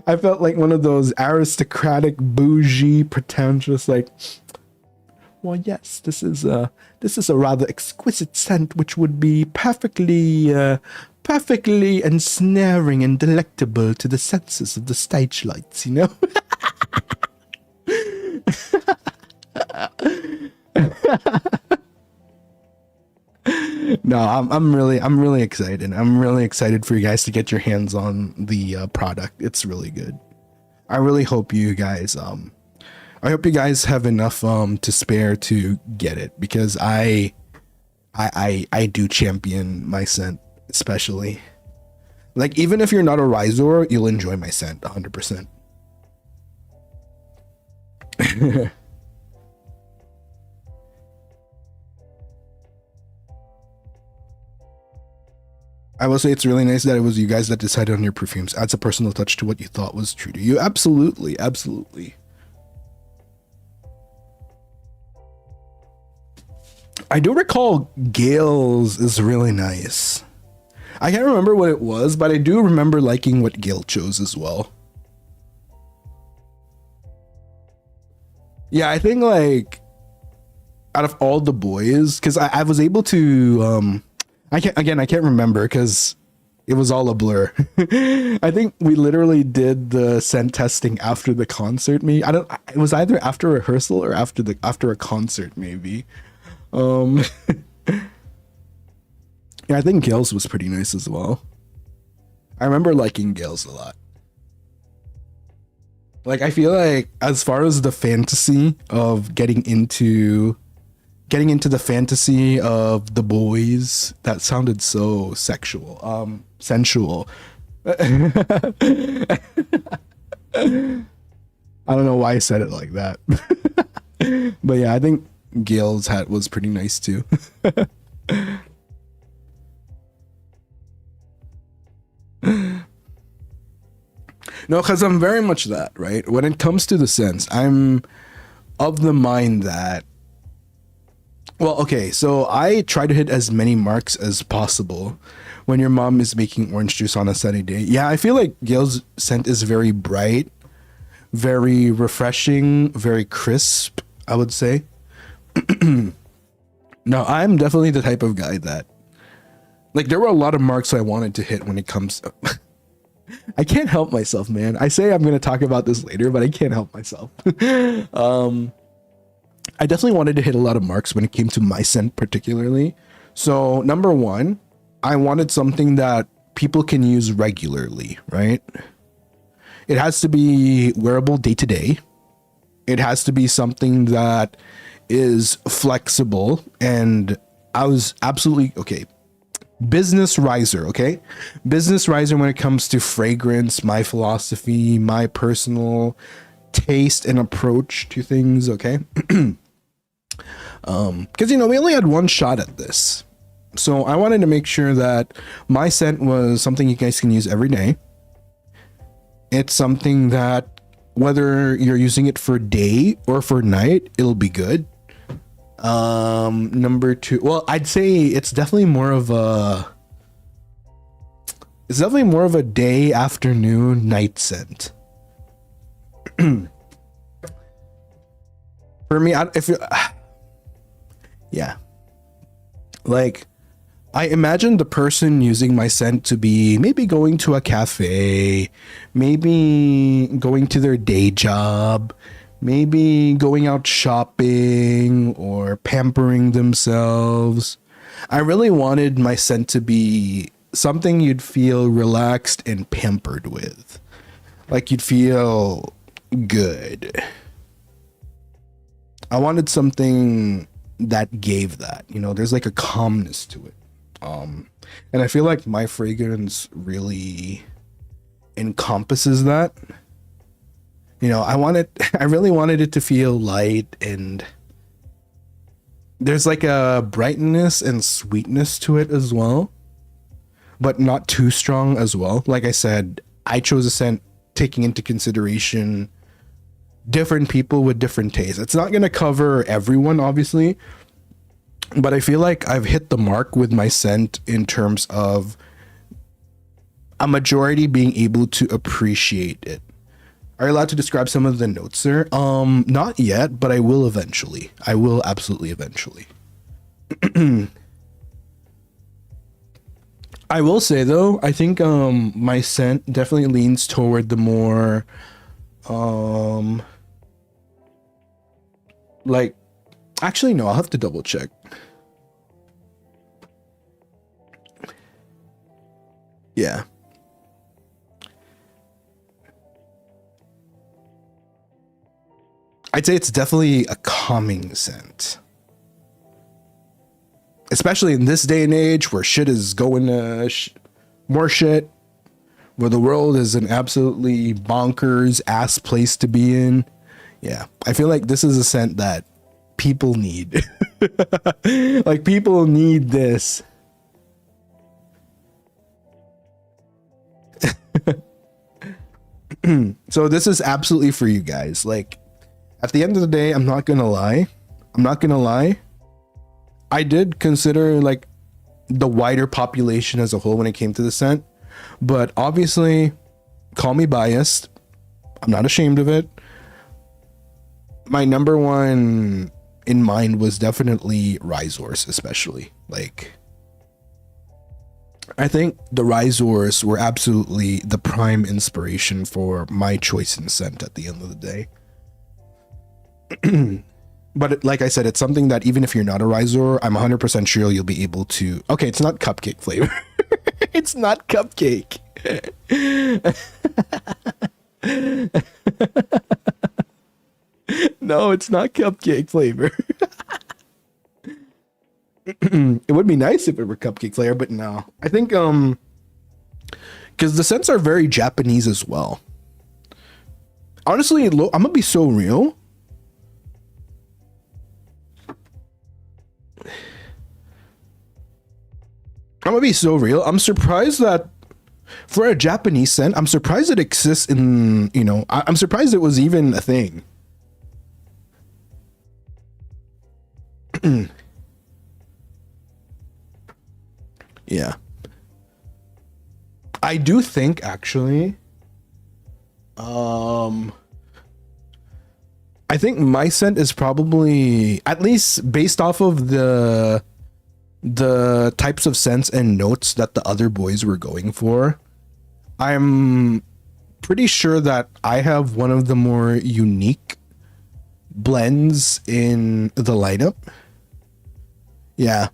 I felt like one of those aristocratic, bougie, pretentious, like, well, yes, this is a rather exquisite scent, which would be perfectly ensnaring and delectable to the senses of the stage lights, you know? No, I'm really excited. I'm really excited for you guys to get your hands on the product. It's really good. I really hope you guys have enough to spare to get it, because I do champion my scent, especially. Like, even if you're not a Rhizor, you'll enjoy my scent 100%. I will say it's really nice that it was you guys that decided on your perfumes. Adds a personal touch to what you thought was true to you. Absolutely, absolutely. I do recall Gale's is really nice. I can't remember what it was, but I do remember liking what Gale chose as well. Yeah, I think, like, out of all the boys, because I was able to I can't remember because it was all a blur. I think we literally did the scent testing after the concert. Maybe it was either after rehearsal or after a concert, maybe. Yeah, I think Gale's was pretty nice as well. I remember liking Gale's a lot. Like, I feel like as far as the fantasy of getting into the fantasy of the boys, that sounded so sexual, sensual. I don't know why I said it like that. But yeah, I think Gale's hat was pretty nice too. No, because I'm very much that, right? When it comes to the scents, I'm of the mind that, well, okay, so I try to hit as many marks as possible when your mom is making orange juice on a sunny day. Yeah, I feel like Gale's scent is very bright, very refreshing, very crisp, I would say. No, I'm definitely the type of guy that, like, there were a lot of marks I wanted to hit when it comes to... I can't help myself, man. I say I'm going to talk about this later, but I can't help myself. I definitely wanted to hit a lot of marks when it came to my scent particularly. So number one, I wanted something that people can use regularly, right? It has to be wearable day to day. It has to be something that is flexible. And I was absolutely, okay, business riser, okay? Business riser when it comes to fragrance, my philosophy, my personal taste and approach to things, okay? Because, you know, we only had one shot at this. So I wanted to make sure that my scent was something you guys can use every day. It's something that whether you're using it for day or for night, it'll be good. Number two, well, I'd say it's definitely more of a day, afternoon, night scent. For me, yeah, like I imagine the person using my scent to be maybe going to a cafe, maybe going to their day job, maybe going out shopping or pampering themselves. I really wanted my scent to be something you'd feel relaxed and pampered with. Like you'd feel good. I wanted something that gave that, you know, there's like a calmness to it. And I feel like my fragrance really encompasses that. You know, I really wanted it to feel light, and there's like a brightness and sweetness to it as well, but not too strong as well. Like I said, I chose a scent taking into consideration different people with different tastes. It's not going to cover everyone, obviously, but I feel like I've hit the mark with my scent in terms of a majority being able to appreciate it. Are you allowed to describe some of the notes, sir? Not yet, but I will eventually. I will absolutely eventually. I will say though, I think my scent definitely leans toward the more like, actually no, I'll have to double check. Yeah. I'd say it's definitely a calming scent. Especially in this day and age where shit is going to more shit, where the world is an absolutely bonkers ass place to be in. Yeah, I feel like this is a scent that people need. Like people need this. So this is absolutely for you guys. Like, at the end of the day, I'm not gonna lie. I did consider like the wider population as a whole when it came to the scent, but obviously, call me biased. I'm not ashamed of it. My number one in mind was definitely Rhizors, especially. Like, I think the Rhizors were absolutely the prime inspiration for my choice in scent at the end of the day. But like I said, it's something that even if you're not a Rhizor, I'm 100% sure you'll be able to. Okay, it's not cupcake flavor. It's not cupcake. No, it's not cupcake flavor. It would be nice if it were cupcake flavor, but no. I think because the scents are very Japanese as well. Honestly, I'm gonna be so real. I'm surprised that for a Japanese scent, I'm surprised it exists in, you know, I'm surprised it was even a thing. Yeah. I do think actually, I think my scent is probably, at least based off of the types of scents and notes that the other boys were going for, I'm pretty sure that I have one of the more unique blends in the lineup. Yeah.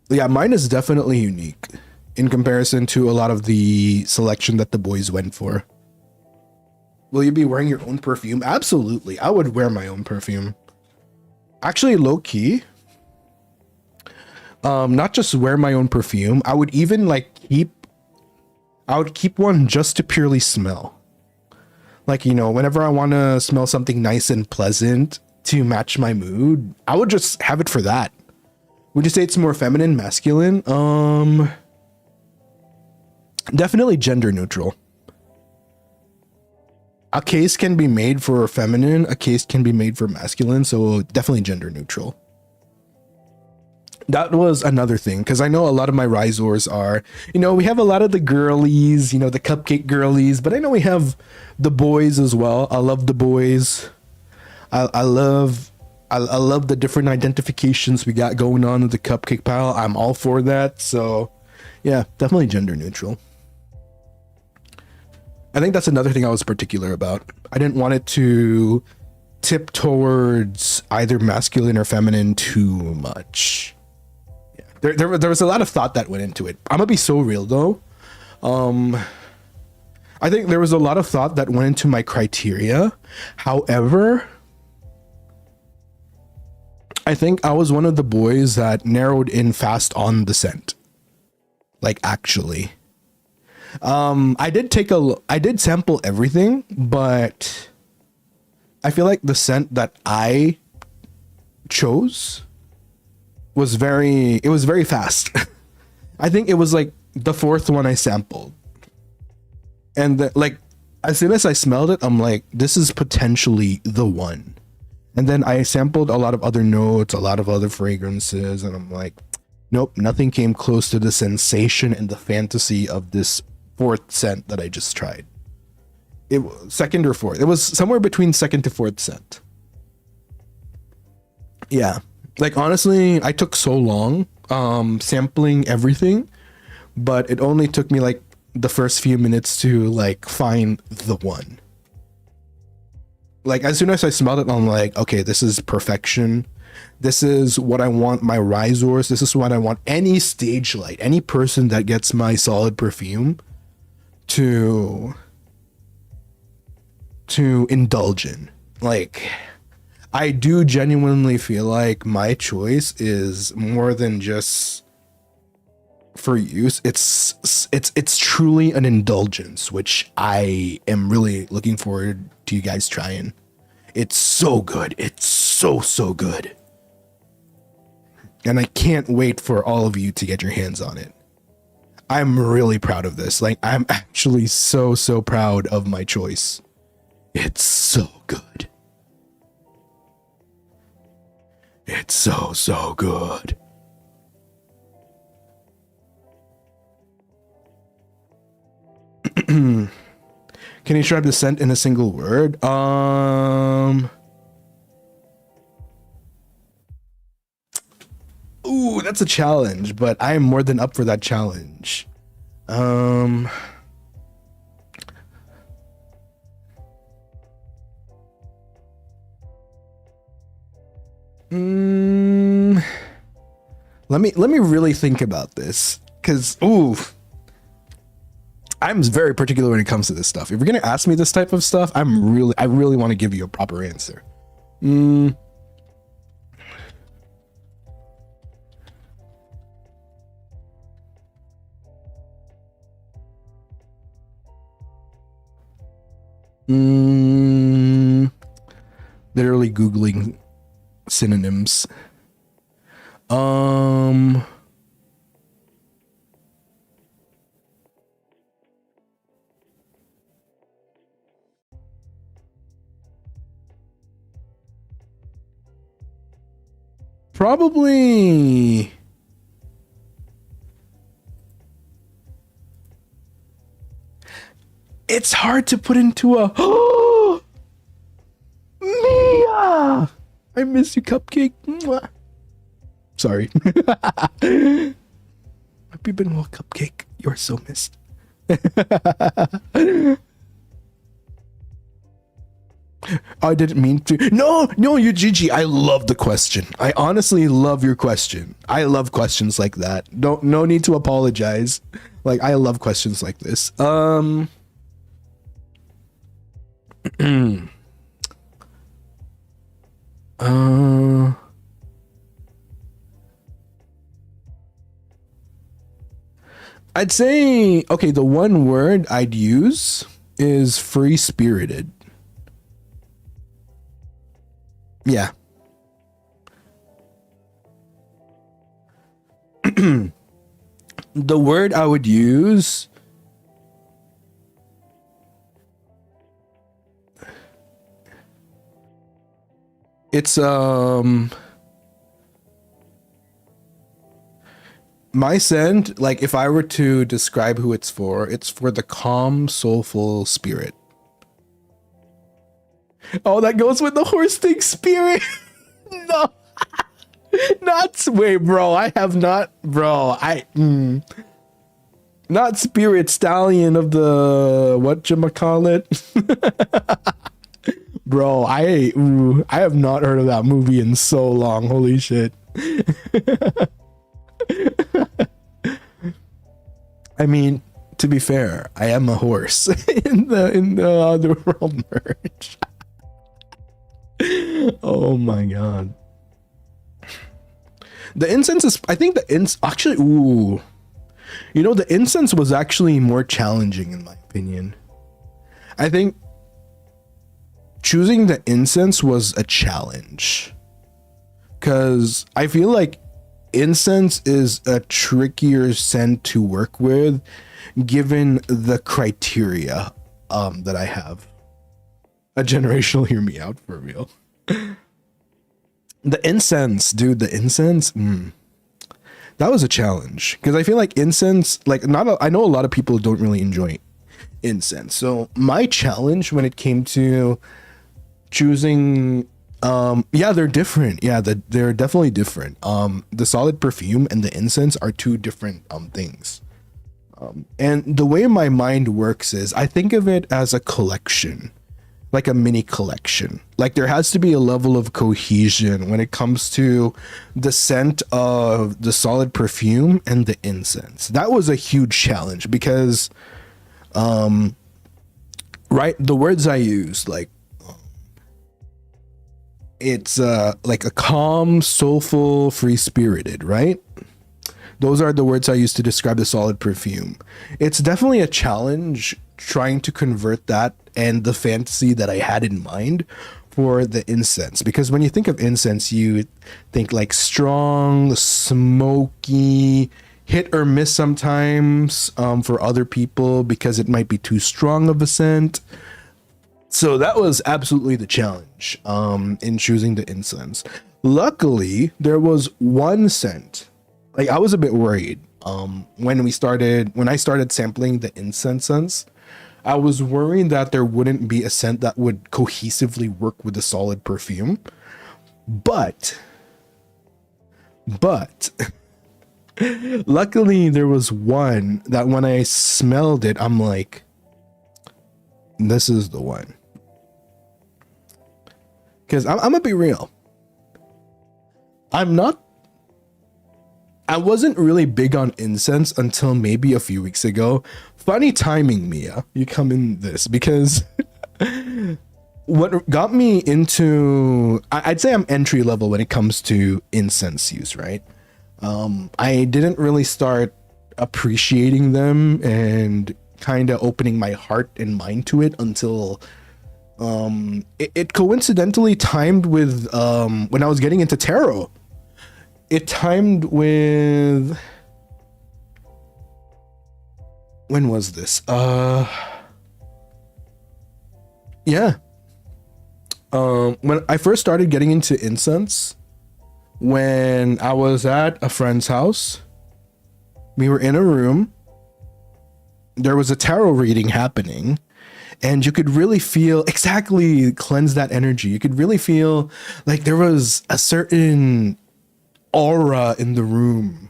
Yeah, mine is definitely unique in comparison to a lot of the selection that the boys went for. Will you be wearing your own perfume? Absolutely. I would wear my own perfume. Actually, low key, Not just wear my own perfume. I would even like I would keep one just to purely smell. Like, you know, whenever I want to smell something nice and pleasant to match my mood, I would just have it for that. Would you say it's more feminine, masculine? Definitely gender neutral. A case can be made for feminine, a case can be made for masculine, so definitely gender neutral. That was another thing, because I know a lot of my risors are, you know, we have a lot of the girlies, you know, the cupcake girlies, but I know we have the boys as well. I love the boys. I love the different identifications we got going on in the cupcake pile. I'm all for that. So yeah, definitely gender neutral. I think that's another thing I was particular about. I didn't want it to tip towards either masculine or feminine too much. Yeah. There was a lot of thought that went into it. I'm gonna be so real though. I think there was a lot of thought that went into my criteria. However, I think I was one of the boys that narrowed in fast on the scent. Like, actually. I did sample everything, but I feel like the scent that I chose was very fast. I think it was like the fourth one I sampled. And like, as soon as I smelled it, I'm like, this is potentially the one. And then I sampled a lot of other notes, a lot of other fragrances, and I'm like, nope, nothing came close to the sensation and the fantasy of this fourth scent that I just tried. It was second or fourth. It was somewhere between second to fourth scent. Yeah. Like, honestly, I took so long sampling everything, but it only took me like the first few minutes to like find the one. Like, as soon as I smelled it, I'm like, okay, this is perfection. This is what I want my risors. This is what I want any stage light, any person that gets my solid perfume to indulge in. Like, I do genuinely feel like my choice is more than just for use. It's truly an indulgence, which I am really looking forward to you guys trying. It's so good. It's so good. And I can't wait for all of you to get your hands on it. I'm really proud of this. Like, I'm actually so proud of my choice. It's so good. It's so good. Can you describe the scent in a single word? Ooh, that's a challenge, but I am more than up for that challenge. Let me really think about this, because I'm very particular when it comes to this stuff. If you're gonna ask me this type of stuff, I really want to give you a proper answer. Literally Googling synonyms. Probably it's hard to put into a Mia, I miss you, cupcake. Mwah. Sorry. Hope you've been well, cupcake. You're so missed. I didn't mean to. No, you Gigi. I love the question. I honestly love your question. I love questions like that. No need to apologize. Like, I love questions like this. I'd say, okay, the one word I'd use is free spirited. Yeah. The word I would use, it's my scent, like if I were to describe who it's for the calm, soulful spirit. Oh, that goes with the horse thing spirit. No. Not wait, bro. I have not, bro. Not spirit stallion of the whatchamacallit. Bro, I have not heard of that movie in so long. Holy shit. I mean, to be fair, I am a horse in the other world merge. Oh my god. The incense is, I think actually, ooh. You know, the incense was actually more challenging in my opinion. I think choosing the incense was a challenge. Because I feel like incense is a trickier scent to work with given the criteria that I have. A generational hear me out for real. The incense, dude, the incense, that was a challenge because I feel like incense, like I know a lot of people don't really enjoy incense. So my challenge when it came to choosing, yeah, they're different. Yeah, they're definitely different. The solid perfume and the incense are two different things. And the way my mind works is I think of it as a collection. Like a mini collection. Like there has to be a level of cohesion when it comes to the scent of the solid perfume and the incense. That was a huge challenge because right, the words I used, like it's like a calm, soulful, free-spirited, right? Those are the words I used to describe the solid perfume. It's definitely a challenge trying to convert that and the fantasy that I had in mind for the incense, because when you think of incense, you think like strong, smoky, hit or miss sometimes for other people because it might be too strong of a scent. So that was absolutely the challenge in choosing the incense. Luckily, there was one scent. Like I was a bit worried when I started sampling the incense scents. I was worried that there wouldn't be a scent that would cohesively work with the solid perfume. But luckily there was one that when I smelled it, I'm like, this is the one. Because I'm gonna be real. I wasn't really big on incense until maybe a few weeks ago. Funny timing, Mia. You come in this because what got me into, I'd say I'm entry level when it comes to incense use, right? I didn't really start appreciating them and kind of opening my heart and mind to it until it coincidentally timed with when I was getting into tarot. It timed with, when was this? Yeah. When I first started getting into incense, when I was at a friend's house, we were in a room, there was a tarot reading happening, and you could really feel exactly cleanse that energy. You could really feel like there was a certain aura in the room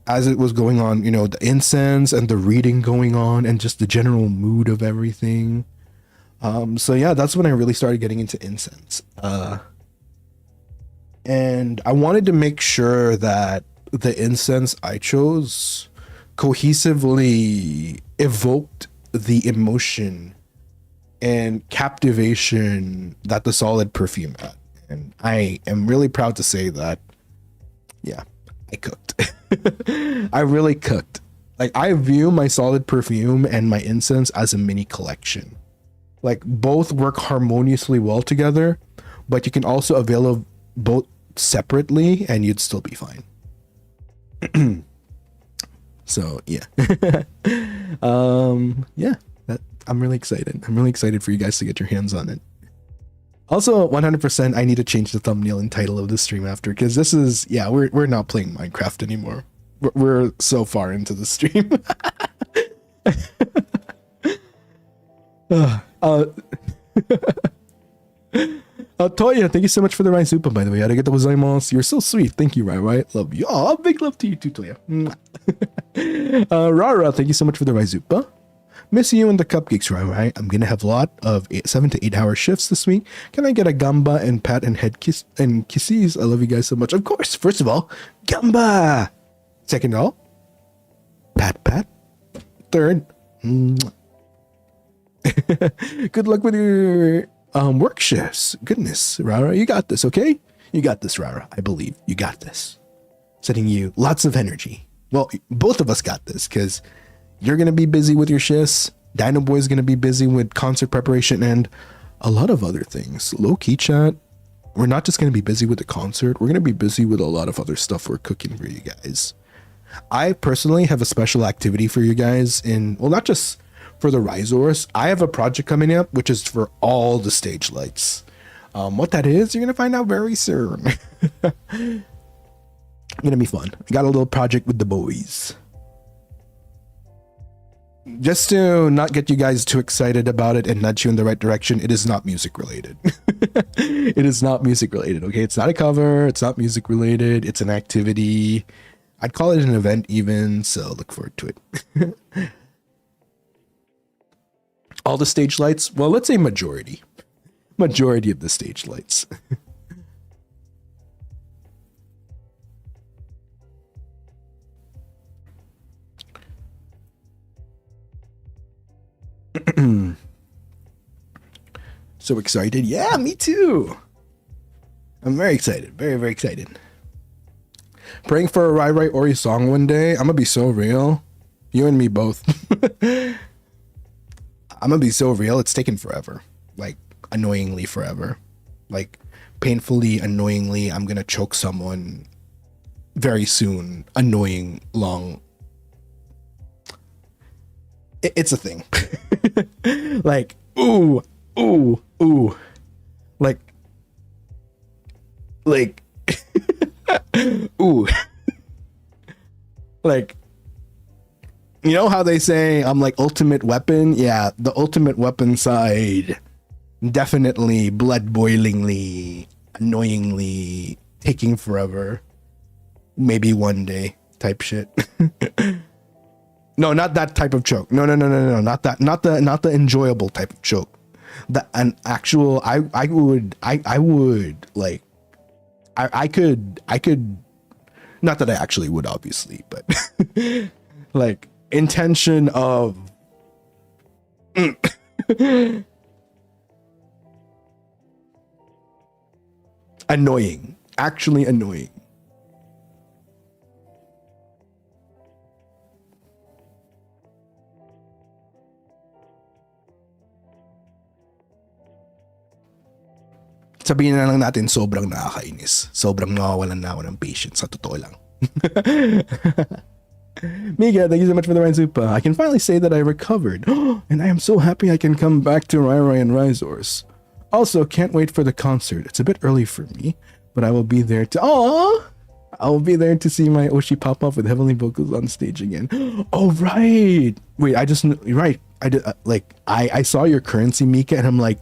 as it was going on, you know, the incense and the reading going on and just the general mood of everything. So yeah, that's when I really started getting into incense. And I wanted to make sure that the incense I chose cohesively evoked the emotion and captivation that the solid perfume had. And I am really proud to say that, yeah, I cooked. I really cooked. Like, I view my solid perfume and my incense as a mini collection. Like, both work harmoniously well together, but you can also avail of both separately and you'd still be fine. So yeah. Yeah, I'm really excited. I'm really excited for you guys to get your hands on it. Also, 100% I need to change the thumbnail and title of the stream after, because this is, yeah, we're not playing Minecraft anymore. We're so far into the stream. Toya, thank you so much for the rice soup, by the way. Arigatou gozaimasu. You're so sweet. Thank you, right? Love you. Oh, big love to you too, Toya. Rara, thank you so much for the rice soup. Miss you and the cupcakes, right? I'm gonna have a lot of 7 to 8 hour shifts this week. Can I get a gamba and pat and head kiss and kisses? I love you guys so much. Of course. First of all, gamba. Second of all, pat. Third, good luck with your work shifts. Goodness, Rara, you got this, okay? You got this, Rara. I believe you got this. Sending you lots of energy. Well, both of us got this, because you're going to be busy with your shifts. Dinoboi is going to be busy with concert preparation and a lot of other things. Low-key chat, we're not just going to be busy with the concert. We're going to be busy with a lot of other stuff we're cooking for you guys. I personally have a special activity for you guys well, not just for the Rhizors. I have a project coming up, which is for all the stage lights. What that is, you're going to find out very soon. Going to be fun. I got a little project with the boys. Just to not get you guys too excited about it and nudge you in the right direction, it is not music related. It is not music related, okay? It's not a cover. It's not music related. It's an activity. I'd call it an event even, so look forward to it. All the stage lights? Well, let's say majority. Majority of the stage lights. So excited. Yeah, me too. I'm very excited. Very, very excited. Praying for a Rai Rai Ori song one day. I'm gonna be so real. You and me both. I'm gonna be so real. It's taken forever. Like, annoyingly forever. Like, painfully, annoyingly, I'm gonna choke someone very soon. Annoying, long. It's a thing. Like, ooh. Like, ooh. Like, you know how they say I'm like ultimate weapon? Yeah, the ultimate weapon side. Definitely blood boilingly, annoyingly, taking forever. Maybe one day type shit. No, not that type of choke. No, not that. Not the enjoyable type of choke. An actual I could not that I actually would, obviously, but like intention of annoying, actually annoying. Sabihin na lang natin sobrang nakakainis. Sobrang nawawalan na ako ng patience, sa totoo lang. Mika, thank you so much for the Ryan Super. I can finally say that I recovered. And I am so happy I can come back to Rai Rai and Rhizors. Also, can't wait for the concert. It's a bit early for me, but I will be there to... Aww! I will be there to see my Oshi pop up with heavenly vocals on stage again. Oh, right! Wait, I just... Right. I did, I saw your currency, Mika, and I'm like...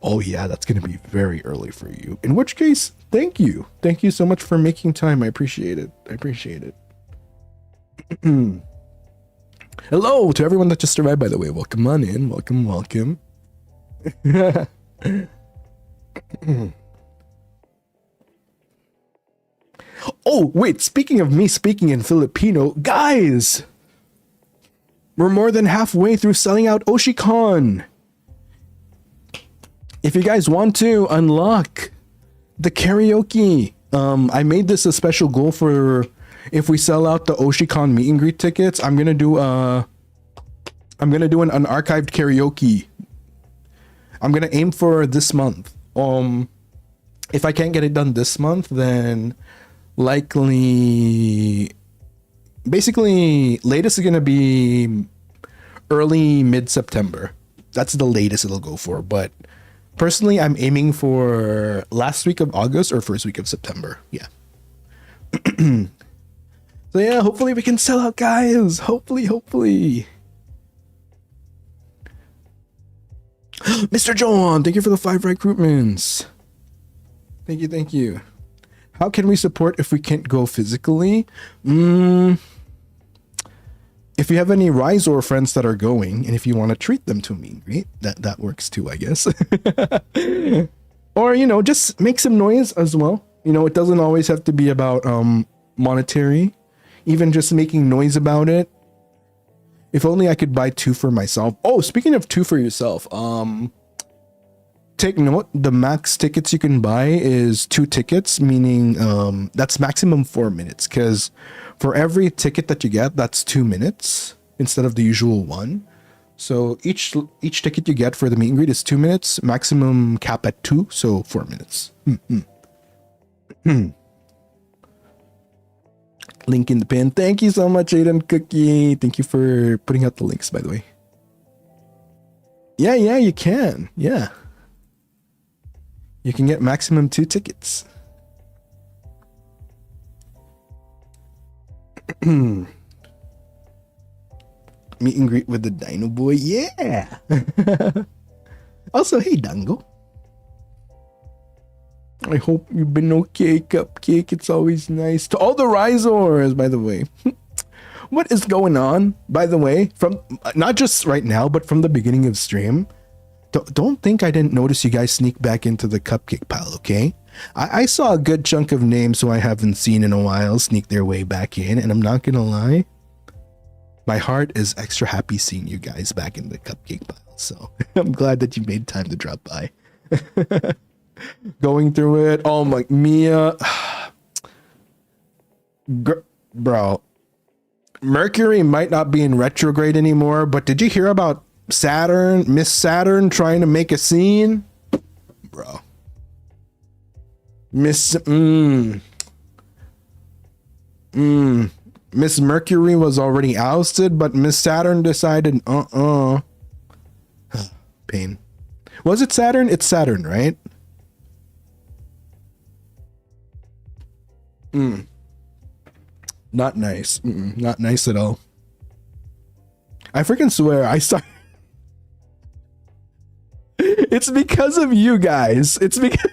Oh yeah, that's going to be very early for you. In which case, thank you. Thank you so much for making time. I appreciate it. I appreciate it. Hello to everyone that just arrived, by the way. Welcome on in. Welcome, welcome. Oh, wait. Speaking of me speaking in Filipino, guys, we're more than halfway through selling out Oshicon. If you guys want to unlock the karaoke, I made this a special goal for if we sell out the Oshicon meet and greet tickets, I'm gonna do an unarchived karaoke. I'm gonna aim for this month. If I can't get it done this month, then likely, basically, latest is gonna be early mid-September. That's the latest it'll go for. But personally, I'm aiming for last week of August or first week of September. Yeah. So yeah, hopefully we can sell out, guys. Hopefully. Mr. John, thank you for the 5 recruitments. Thank you. How can we support if we can't go physically? If you have any Rizor friends that are going, and if you want to treat them to me, great. That works too, I guess. Or, just make some noise as well. It doesn't always have to be about monetary. Even just making noise about it. If only I could buy 2 for myself. Oh, speaking of 2 for yourself, take note, the max tickets you can buy is 2 tickets, meaning that's maximum 4 minutes, because for every ticket that you get, that's 2 minutes instead of the usual 1. So each ticket you get for the meet and greet is 2 minutes, maximum cap at 2, so 4 minutes. Link in the pin. Thank you so much, Aiden Cookie. Thank you for putting out the links, by the way. Yeah, you can. Yeah. You can get maximum 2 tickets. Meet and greet with the Dinoboi. Yeah. Also, hey, Dango. I hope you've been okay, Cupcake. It's always nice. To all the Rizors, by the way. What is going on, by the way? From not just right now, but from the beginning of stream. Don't think I didn't notice you guys sneak back into the Cupcake pile, okay? I saw a good chunk of names who I haven't seen in a while sneak their way back in, and I'm not gonna lie, my heart is extra happy seeing you guys back in the Cupcake pile. So I'm glad that you made time to drop by. Going through it. Oh my, Mia. Bro. Mercury might not be in retrograde anymore, but did you hear about Saturn, Miss Saturn trying to make a scene? Bro. Miss Mercury was already ousted, but Miss Saturn decided, pain. Was it Saturn? It's Saturn, right? Not nice. Not nice at all. I freaking swear I saw. It's because of you guys. It's because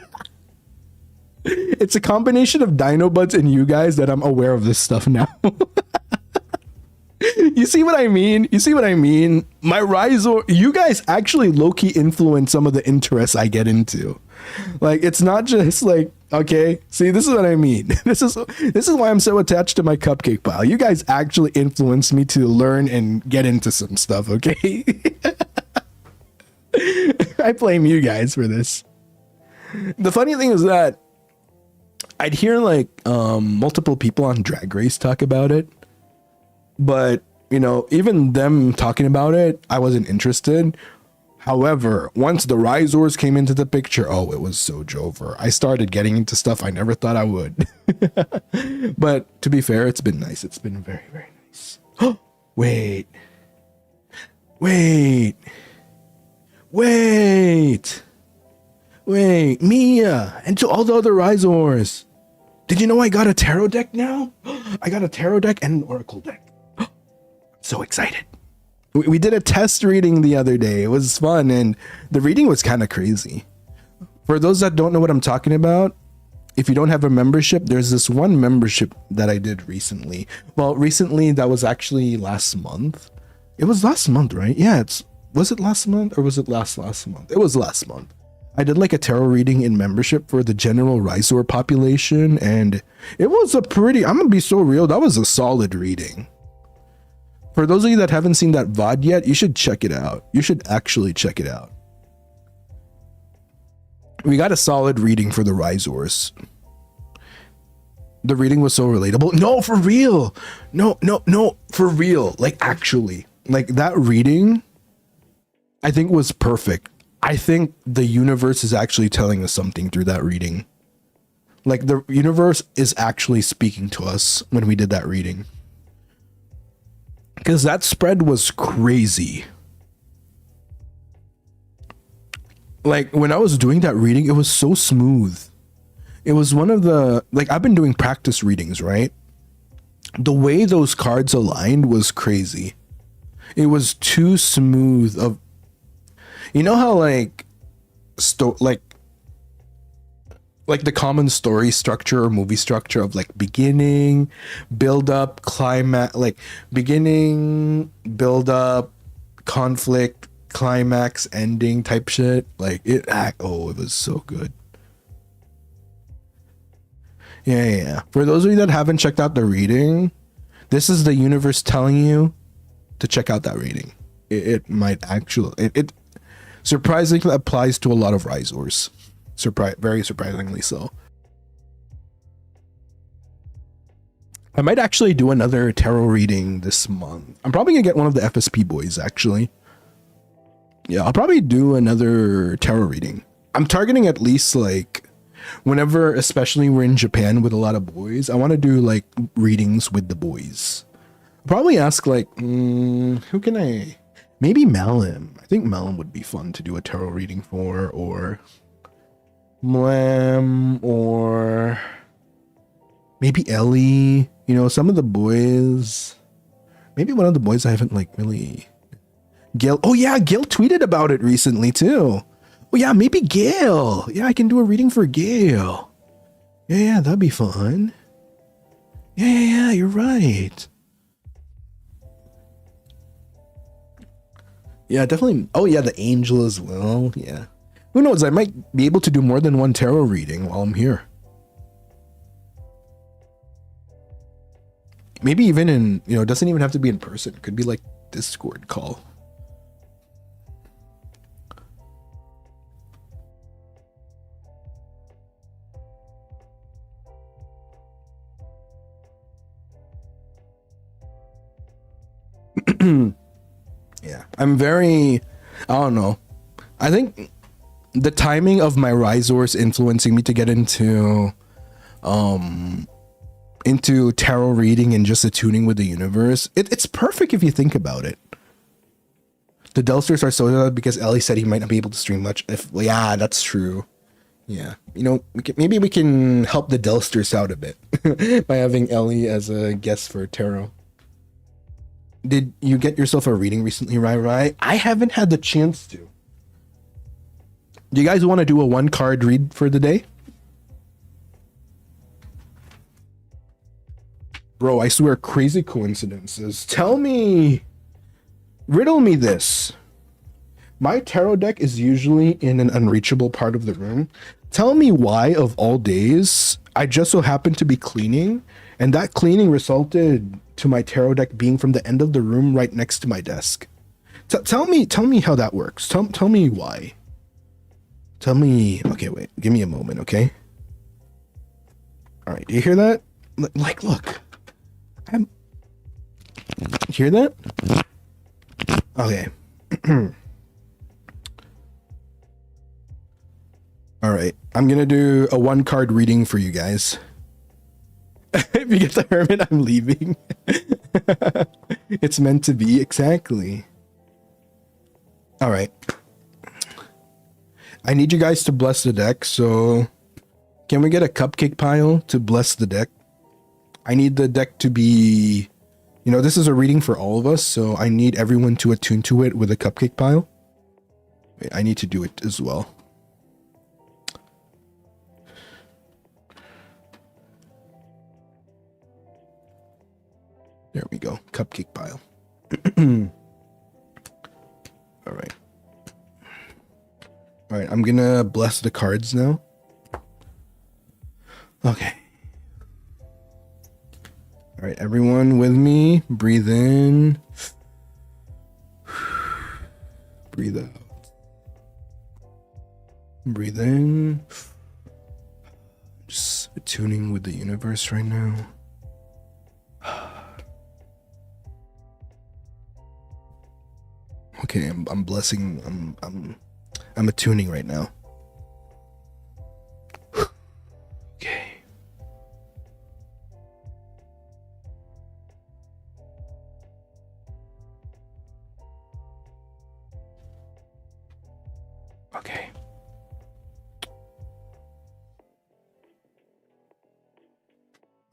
it's a combination of Dinobuds and you guys that I'm aware of this stuff now. You see what I mean? My Rizor, you guys actually low-key influence some of the interests I get into. Like, it's not just like, okay, see, this is what I mean. This is why I'm so attached to my Cupcake pile. You guys actually influence me to learn and get into some stuff, okay? I blame you guys for this. The funny thing is that I'd hear like multiple people on Drag Race talk about it, but even them talking about it, I wasn't interested. However, once the Rizors came into the picture, oh, it was so Jover. I started getting into stuff I never thought I would. But to be fair, it's been nice. It's been very, very nice. Wait, Mia, and to all the other Rizors. Did you know I got a tarot deck now? I got a tarot deck and an oracle deck. So excited. We did a test reading the other day. It was fun, and the reading was kind of crazy. For those that don't know what I'm talking about, if you don't have a membership, there's this one membership that I did recently. Well, recently, that was actually last month. It was last month, right? Yeah, was it last month or was it last month? It was last month. I did like a tarot reading in membership for the general Rizor population, and it was I'm gonna be so real, that was a solid reading. For those of you that haven't seen that VOD yet, you should check it out. You should actually check it out. We got a solid reading for the Rizors. The reading was so relatable. No, for real. No, for real. Like, actually, like that reading, I think was perfect. I think the universe is actually telling us something through that reading. Like the universe is actually speaking to us when we did that reading. Because that spread was crazy. Like when I was doing that reading, it was so smooth. It was one of the, like, I've been doing practice readings, right? The way those cards aligned was crazy. It was too smooth of, you know how like, like the common story structure or movie structure of like beginning, build up, climax, like beginning, build up, conflict, climax, ending type shit. Like it was so good. Yeah. For those of you that haven't checked out the reading, this is the universe telling you to check out that reading. It might actually, it surprisingly applies to a lot of risers. Very surprisingly so. I might actually do another tarot reading this month. I'm probably gonna get one of the FSP boys actually. Yeah, I'll probably do another tarot reading. I'm targeting at least like whenever, especially we're in Japan with a lot of boys, I want to do like readings with the boys. I'll probably ask like, who can I? Maybe Malum. I think Malum would be fun to do a tarot reading for, or Mlam, or maybe Ellie. You know, some of the boys. Maybe one of the boys I haven't like really. Gail. Oh yeah, Gail tweeted about it recently too. Oh yeah, maybe Gail. Yeah, I can do a reading for Gail. Yeah, that'd be fun. Yeah, you're right. Yeah, definitely. Oh yeah, the angel as well. Yeah. Who knows? I might be able to do more than one tarot reading while I'm here. Maybe even in, you know, it doesn't even have to be in person. It could be like Discord call. Yeah, I'm very, I don't know. I think the timing of my risers influencing me to get into tarot reading and just attuning with the universe. It's perfect if you think about it. The Delsters are so sad because Ellie said he might not be able to stream much. Yeah, that's true. Yeah, you know, maybe we can help the Delsters out a bit by having Ellie as a guest for tarot. Did you get yourself a reading recently, Rai? I haven't had the chance to. Do you guys want to do a 1-card read for the day? Bro, I swear, crazy coincidences. Riddle me this. My tarot deck is usually in an unreachable part of the room. Tell me why, of all days, I just so happened to be cleaning, and that cleaning resulted to my tarot deck being from the end of the room right next to my desk. Tell me how that works. Tell me why. Tell me. Okay, wait. Give me a moment, okay? All right. Do you hear that? Like, look. You hear that? Okay. All right. I'm gonna do a 1-card reading for you guys. If you get the Hermit, I'm leaving. It's meant to be, exactly. All right. I need you guys to bless the deck, so can we get a cupcake pile to bless the deck? I need the deck to be, you know, this is a reading for all of us, so I need everyone to attune to it with a cupcake pile. Wait, I need to do it as well. There we go. Cupcake pile. All right. All right. I'm going to bless the cards now. Okay. All right. Everyone with me. Breathe in. Breathe out. Breathe in. Just Tuning with the universe right now. Okay, I'm blessing. I'm attuning right now. Okay. Okay.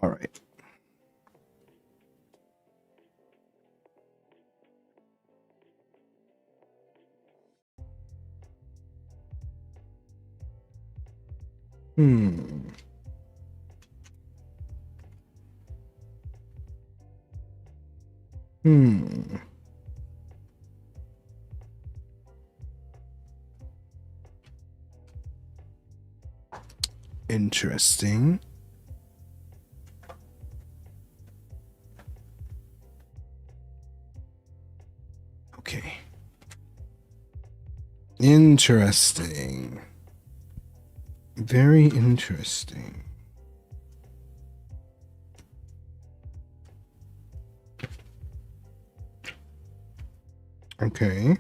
All right. Hmm. Hmm. Interesting. Okay. Interesting. Very interesting. Okay.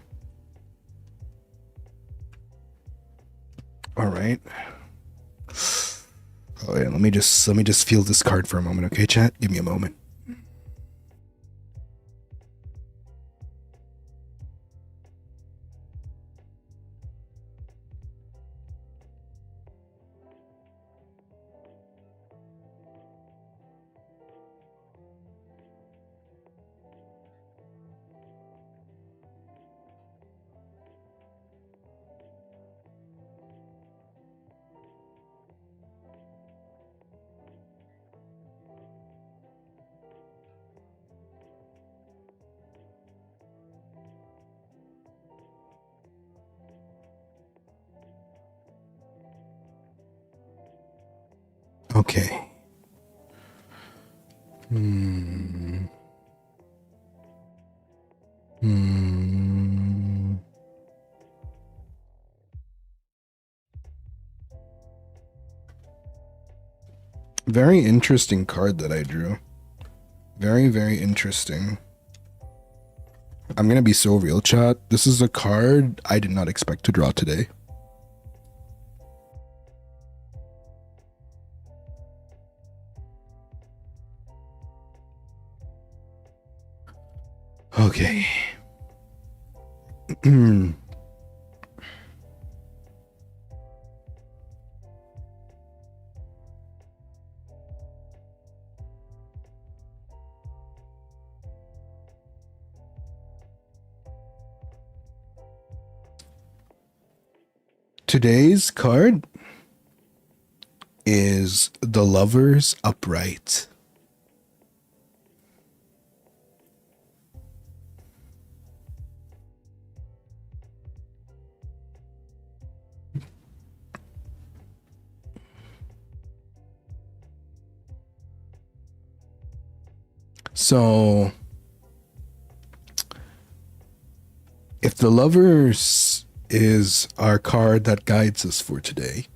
All right. Oh yeah, let me just feel this card for a moment, okay, chat? Give me a moment. Okay. Hmm. Hmm. Very interesting card that I drew. Very, very interesting. I'm gonna be so real, chat. This is a card I did not expect to draw today. Okay. Today's card is the Lover's Upright. So, if the Lovers is our card that guides us for today,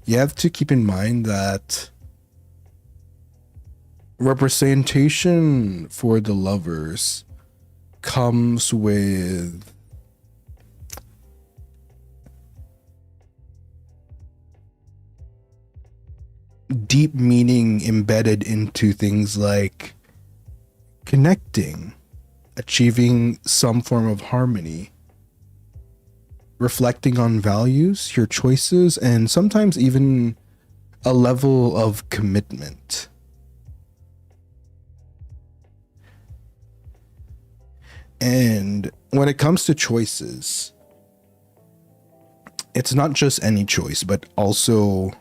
you have to keep in mind that representation for the Lovers comes with deep meaning embedded into things like connecting, achieving some form of harmony, reflecting on values, your choices, and sometimes even a level of commitment. And when it comes to choices, it's not just any choice, but also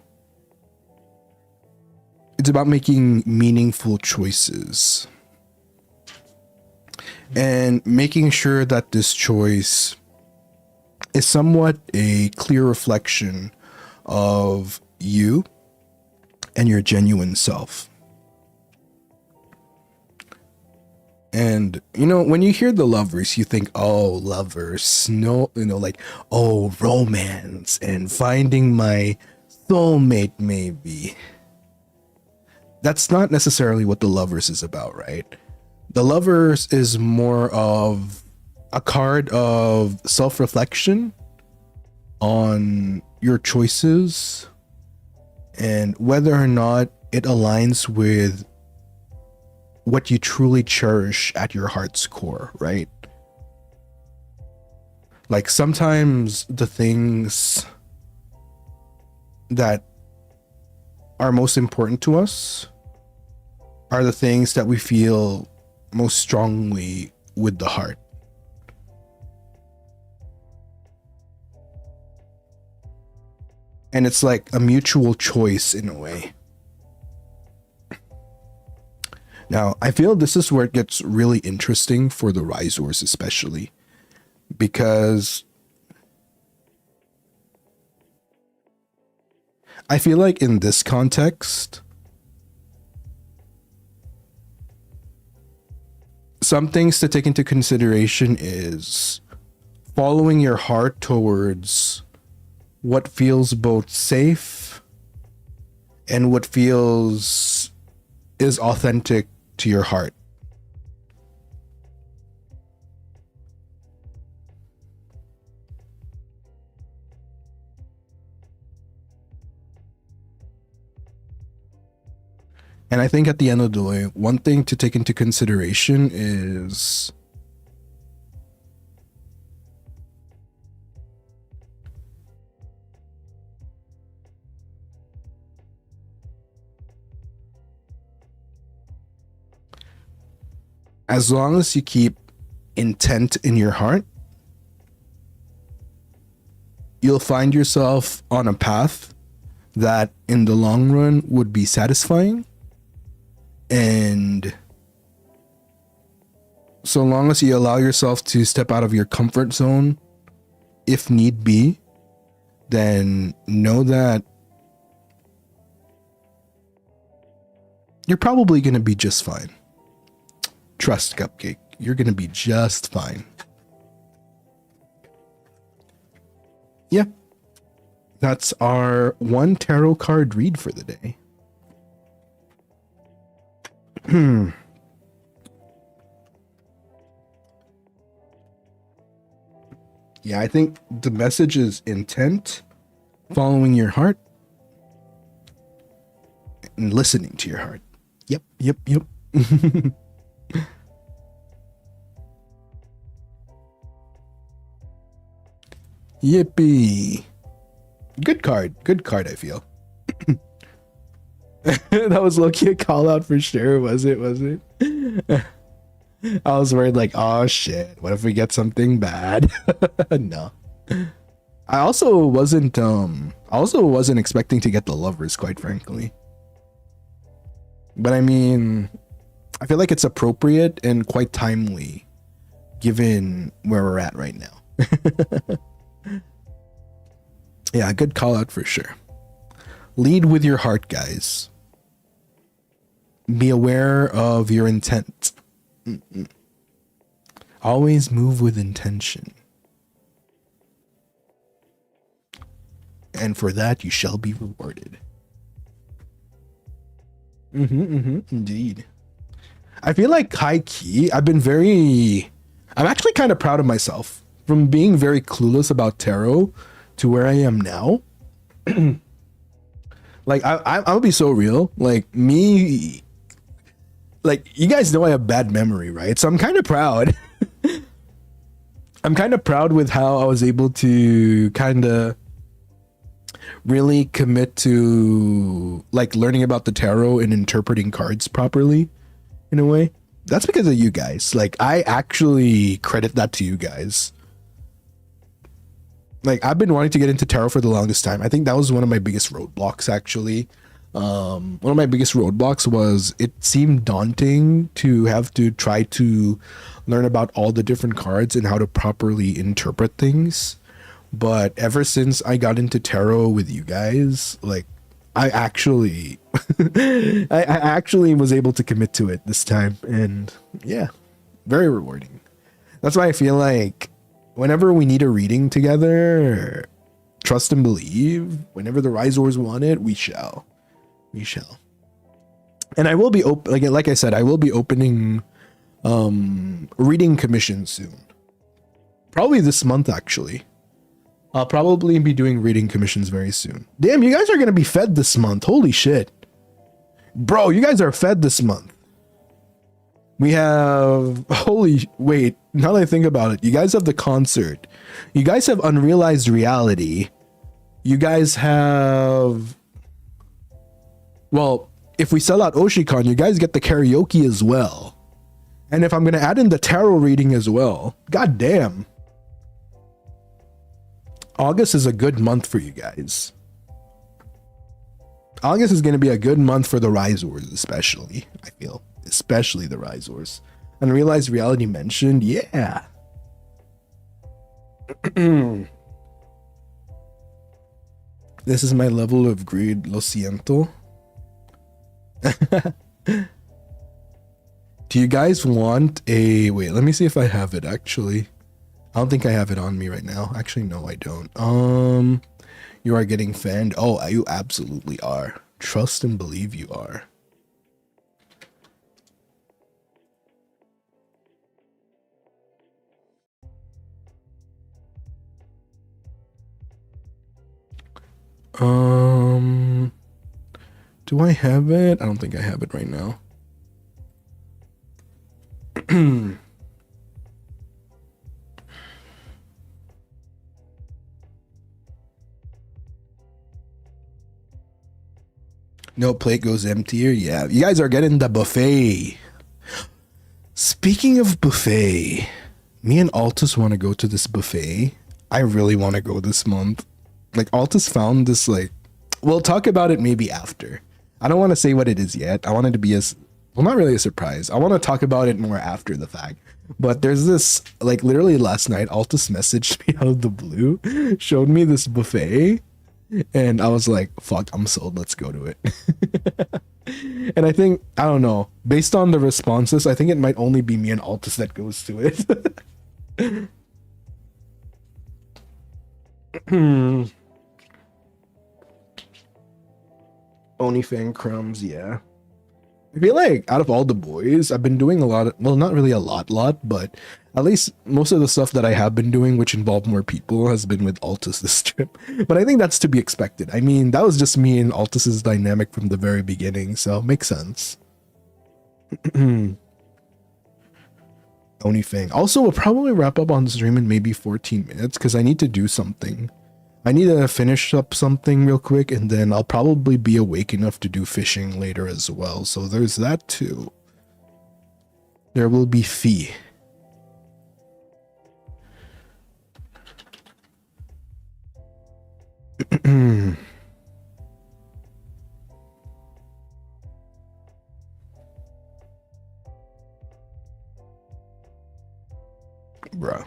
it's about making meaningful choices and making sure that this choice is somewhat a clear reflection of you and your genuine self. And, you know, when you hear the Lovers, you think, oh, lovers, no, you know, like, oh, romance and finding my soulmate, maybe. That's not necessarily what the Lovers is about, right? The Lovers is more of a card of self-reflection on your choices and whether or not it aligns with what you truly cherish at your heart's core, right? Like sometimes the things that are most important to us are the things that we feel most strongly with the heart. And it's like a mutual choice in a way. Now, I feel this is where it gets really interesting for the risers especially, because I feel like in this context, some things to take into consideration is following your heart towards what feels both safe and what feels is authentic to your heart. And I think at the end of the day, one thing to take into consideration is as long as you keep intent in your heart, you'll find yourself on a path that in the long run would be satisfying. And so long as you allow yourself to step out of your comfort zone, if need be, then know that you're probably going to be just fine. Trust, Cupcake. You're going to be just fine. Yeah. That's our one tarot card read for the day. Yeah, I think the message is intent, following your heart, and listening to your heart. Yep. Yippee. Good card, I feel. That was low-key a call out for sure, was it? I was worried like, oh shit, what if we get something bad? No. I also wasn't expecting to get the Lovers, quite frankly. But I mean, I feel like it's appropriate and quite timely given where we're at right now. Yeah, good call out for sure. Lead with your heart, guys. Be aware of your intent. Always move with intention. And for that, you shall be rewarded. Indeed. I feel like high key, I'm actually kind of proud of myself from being very clueless about tarot to where I am now. Like I'll be so real. Like me, like you guys know I have bad memory, right? So I'm kind of proud. I'm kind of proud with how I was able to kind of really commit to like learning about the tarot and interpreting cards properly in a way. That's because of you guys. Like I actually credit that to you guys. Like I've been wanting to get into tarot for the longest time. I think that was one of my biggest roadblocks actually. One of my biggest roadblocks was it seemed daunting to have to try to learn about all the different cards and how to properly interpret things. But ever since I got into tarot with you guys, like I actually I actually was able to commit to it this time, and yeah, very rewarding. That's why I feel like whenever we need a reading together, trust and believe. Whenever the Risors want it, we shall. We shall. And I will be like I said, I will be opening reading commissions soon. Probably this month, actually. I'll probably be doing reading commissions very soon. Damn, you guys are gonna be fed this month. Holy shit. Bro, you guys are fed this month. We have wait, now that I think about it, you guys have the concert. You guys have Unrealized Reality. You guys have, well, if we sell out Oshikon, you guys get the karaoke as well. And if I'm gonna add in the tarot reading as well, god damn. August is a good month for you guys. August is going to be a good month for the Risors, especially, I feel. Especially the Risors. Unrealized Reality mentioned, yeah. This is my level of greed, lo siento. Do you guys want a... Wait, let me see if I have it, actually. I don't think I have it on me right now. Actually, no, I don't. You are getting fanned. Oh, you absolutely are. Trust and believe you are. Do I have it? I don't think I have it right now. No plate goes emptier. Yeah, you guys are getting the buffet. Speaking of buffet, me and Altus want to go to this buffet. I really want to go this month. Like, Altus found this, like, we'll talk about it maybe after. I don't want to say what it is yet. I want it to be well, not really a surprise. I want to talk about it more after the fact. But there's this, like, literally last night, Altus messaged me out of the blue, showed me this buffet. And I was like, fuck, I'm sold. Let's go to it. And I think, I don't know, based on the responses, I think it might only be me and Altus that goes to it. Onlyfang crumbs, yeah. I feel like out of all the boys, I've been doing a lot of, well, not really a lot, but at least most of the stuff that I have been doing, which involve more people, has been with Altus this trip. But I think that's to be expected. I mean, that was just me and Altus's dynamic from the very beginning, so it makes sense. Onlyfang. Also, we'll probably wrap up on stream in maybe 14 minutes because I need to do something. I need to finish up something real quick, and then I'll probably be awake enough to do fishing later as well. So there's that too. There will be fee. Bruh.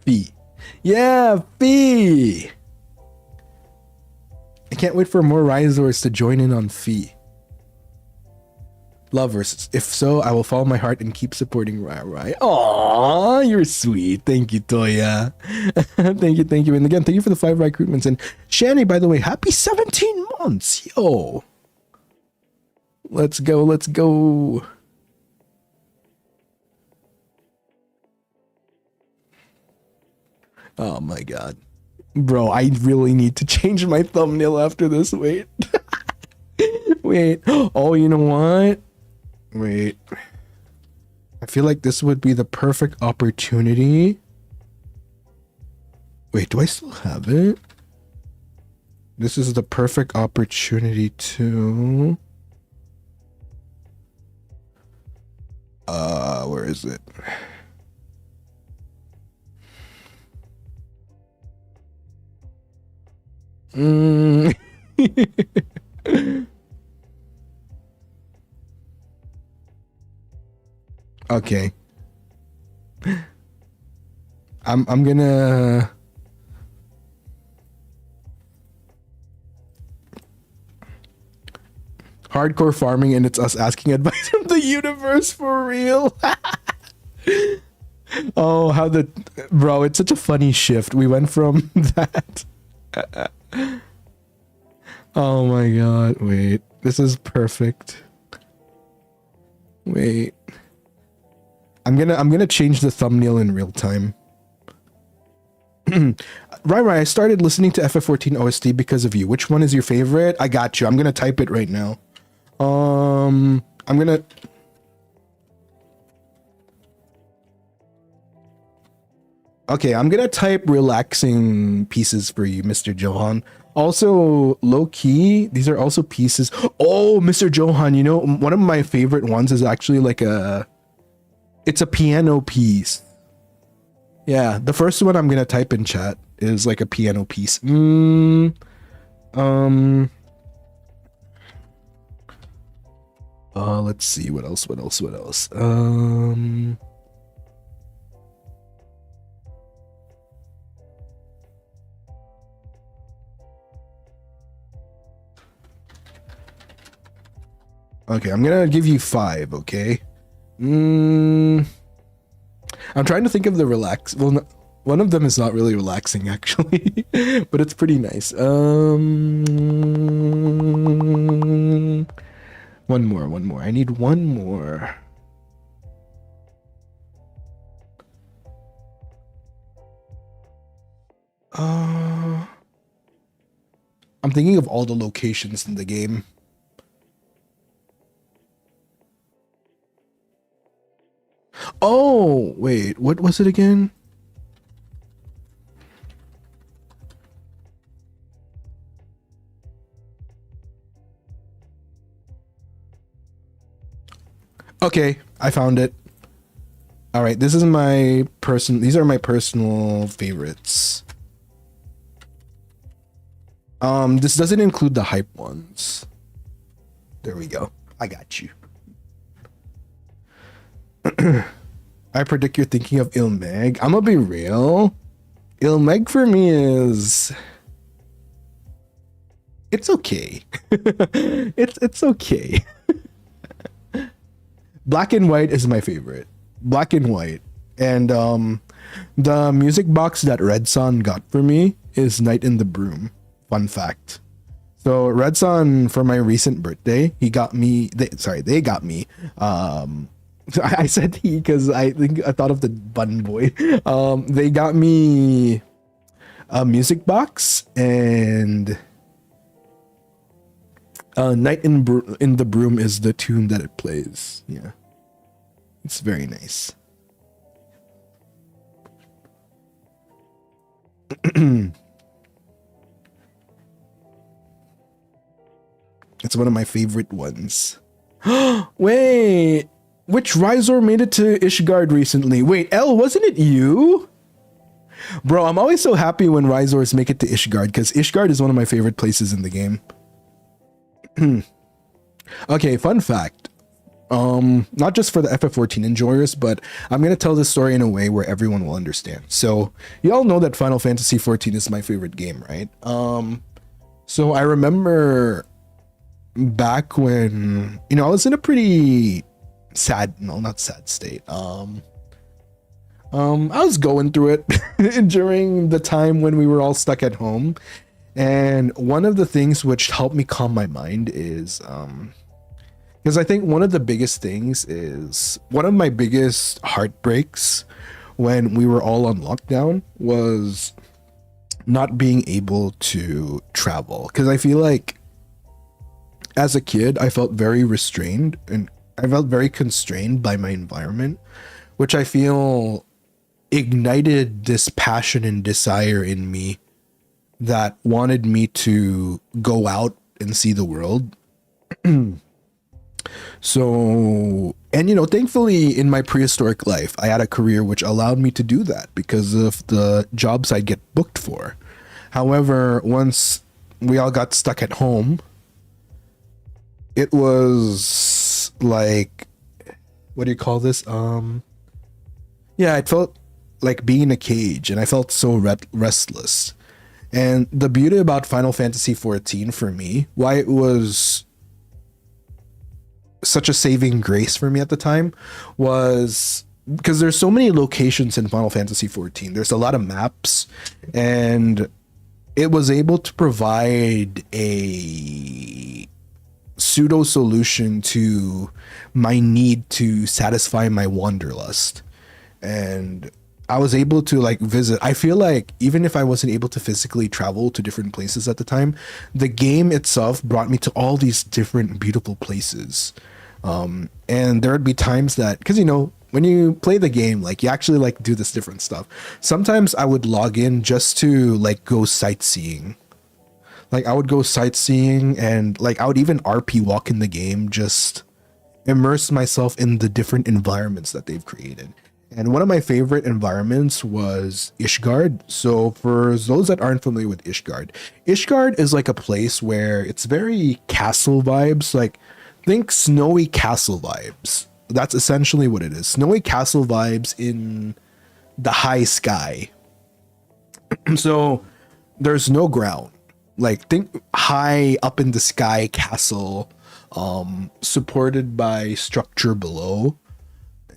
Fee. Yeah, Fee. I can't wait for more Risors to join in on Fee. Lovers, if so, I will follow my heart and keep supporting Rai. Aww, you're sweet. Thank you, Toya. Thank you. And again, thank you for the 5 recruitments. And Shani, by the way, happy 17 months. Yo. Let's go. Oh my god. Bro, I really need to change my thumbnail after this. Wait. Wait. Oh, you know what? Wait. I feel like this would be the perfect opportunity. Wait, do I still have it? This is the perfect opportunity to... where is it? Okay. I'm gonna... Hardcore farming, and it's us asking advice from the universe for real. Oh, how the bro! It's such a funny shift. We went from that. Oh my god! Wait, this is perfect. Wait, I'm gonna change the thumbnail in real time. Right, I started listening to FF14 OST because of you. Which one is your favorite? I got you. I'm gonna type it right now. I'm gonna. Okay, I'm gonna type relaxing pieces for you, Mr. Johan. Also, low key, these are also pieces. Oh, Mr. Johan, you know, one of my favorite ones is actually like it's a piano piece. Yeah, the first one I'm gonna type in chat is like a piano piece. Let's see what else. Okay, I'm gonna give you 5. Okay. I'm trying to think of the relax. Well, no, one of them is not really relaxing actually, but it's pretty nice. One more. I need one more. I'm thinking of all the locations in the game. Oh, wait, what was it again? Okay, I found it. All right, these are my personal favorites. This doesn't include the hype ones. There we go. I got you. I predict you're thinking of Ilmeg. I'm gonna be real. Ilmeg for me is... It's okay. It's okay. Black and White is my favorite. Black and White. And the music box that Red Son got for me is Night in the Broom. Fun fact. So Red Son, for my recent birthday, they got me I said he because I think I thought of the Bun Boy. They got me a music box, and Night in the Broom is the tune that it plays. Yeah, it's very nice. It's one of my favorite ones. Wait, which Rizor made it to Ishgard recently? Wait, L, wasn't it you? Bro, I'm always so happy when Rizors make it to Ishgard because Ishgard is one of my favorite places in the game. Okay, fun fact. Not just for the FF14 enjoyers, but I'm gonna tell this story in a way where everyone will understand. So you all know that Final Fantasy 14 is my favorite game, right? So I remember back when, you know, I was in a pretty not sad state. I was going through it during the time when we were all stuck at home. And one of the things which helped me calm my mind is, because I think one of the biggest things is, one of my biggest heartbreaks when we were all on lockdown was not being able to travel. Because I feel like as a kid, I felt very restrained and I felt very constrained by my environment, which I feel ignited this passion and desire in me that wanted me to go out and see the world. So, and you know, thankfully in my prehistoric life, I had a career which allowed me to do that because of the jobs I'd get booked for. However, once we all got stuck at home, it was like, what do you call this? Yeah, it felt like being in a cage and I felt so restless. And the beauty about Final Fantasy 14 for me, why it was such a saving grace for me at the time was because there's so many locations in Final Fantasy 14. There's a lot of maps, and it was able to provide a pseudo solution to my need to satisfy my wanderlust. And I was able to like visit. I feel like even if I wasn't able to physically travel to different places at the time, the game itself brought me to all these different beautiful places. And there would be times that, because you know, when you play the game, like you actually like do this different stuff. Sometimes I would log in just to like go sightseeing. Like I would go sightseeing, and like I would even RP walk in the game, just immerse myself in the different environments that they've created. And one of my favorite environments was Ishgard. So for those that aren't familiar with Ishgard, Ishgard is like a place where it's very castle vibes. Like think snowy castle vibes. That's essentially what it is. Snowy castle vibes in the high sky. So there's no ground. Like think high up in the sky castle, supported by structure below.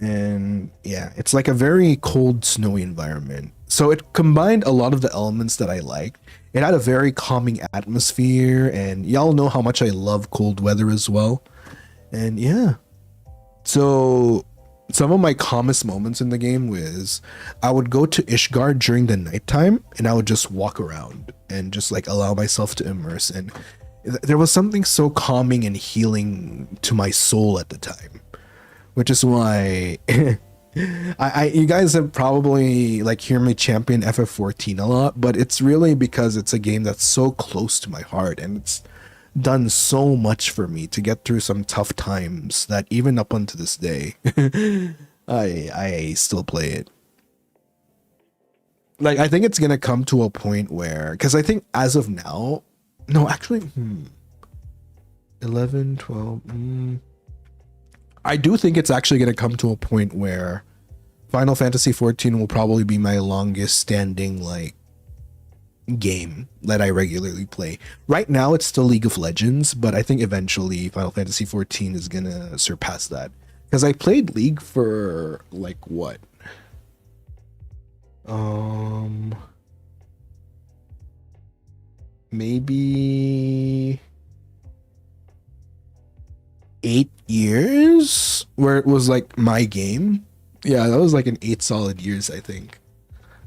And yeah, it's like a very cold, snowy environment. So it combined a lot of the elements that I liked. It had a very calming atmosphere, and y'all know how much I love cold weather as well. And yeah, so some of my calmest moments in the game was I would go to Ishgard during the nighttime, and I would just walk around and just like allow myself to immerse. And there was something so calming and healing to my soul at the time, which is why you guys have probably like hear me champion FF14 a lot, but it's really because it's a game that's so close to my heart, and it's done so much for me to get through some tough times that even up unto this day, I still play it. Like, I think it's gonna come to a point where, because I think as of now, no, actually, 11, 12, I do think it's actually going to come to a point where Final Fantasy 14 will probably be my longest standing like game that I regularly play. Right now it's still League of Legends, but I think eventually Final Fantasy 14 is going to surpass that. Because I played League for like what? Maybe 8 years where it was like my game. Yeah, that was like an 8 solid years, I think.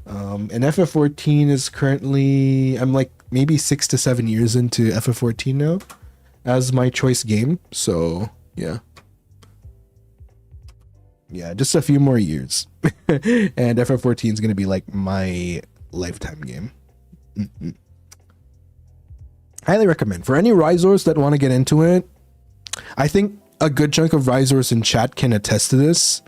And FF14 is currently, I'm like maybe 6 to 7 years into FF14 now as my choice game. So yeah, just a few more years and FF14 is going to be like my lifetime game. Highly recommend for any Risors that want to get into it. I think a good chunk of Risors in chat can attest to this.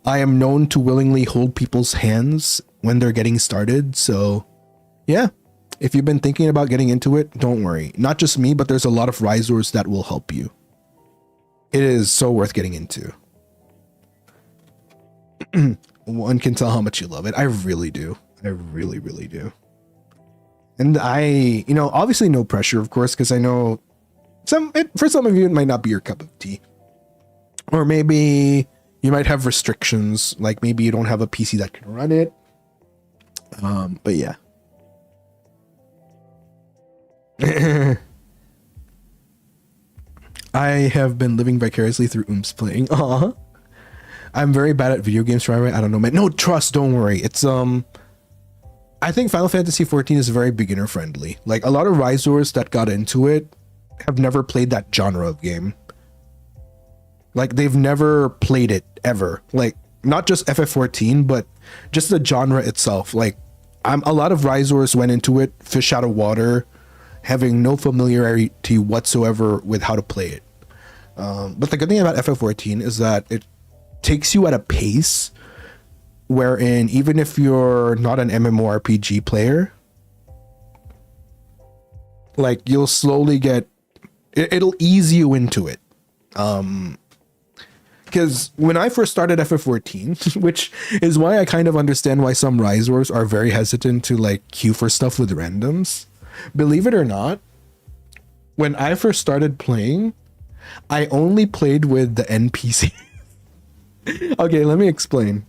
I am known to willingly hold people's hands when they're getting started. So yeah, if you've been thinking about getting into it, don't worry. Not just me, but there's a lot of Risors that will help you. It is so worth getting into. One can tell how much you love it. I really do. I really, really do. And I, obviously no pressure, of course, because I know for some of you, it might not be your cup of tea. Or maybe you might have restrictions, like maybe you don't have a PC that can run it. But yeah. I have been living vicariously through playing. I'm very bad at video games, right? I don't know, man. No, trust, don't worry. It's I think Final Fantasy 14 is very beginner friendly. Like a lot of Risors that got into it have never played that genre of game. Like they've never played it ever. Like not just FF14, but just the genre itself. Like a lot of Risors went into it fish out of water, having no familiarity whatsoever with how to play it. But the good thing about FF14 is that it takes you at a pace wherein even if you're not an MMORPG player, like you'll slowly get it'll ease you into it. Because when I first started FF14, which is why I kind of understand why some Risors are very hesitant to like queue for stuff with randoms. Believe it or not, when I first started playing, I only played with the NPC. Okay, let me explain.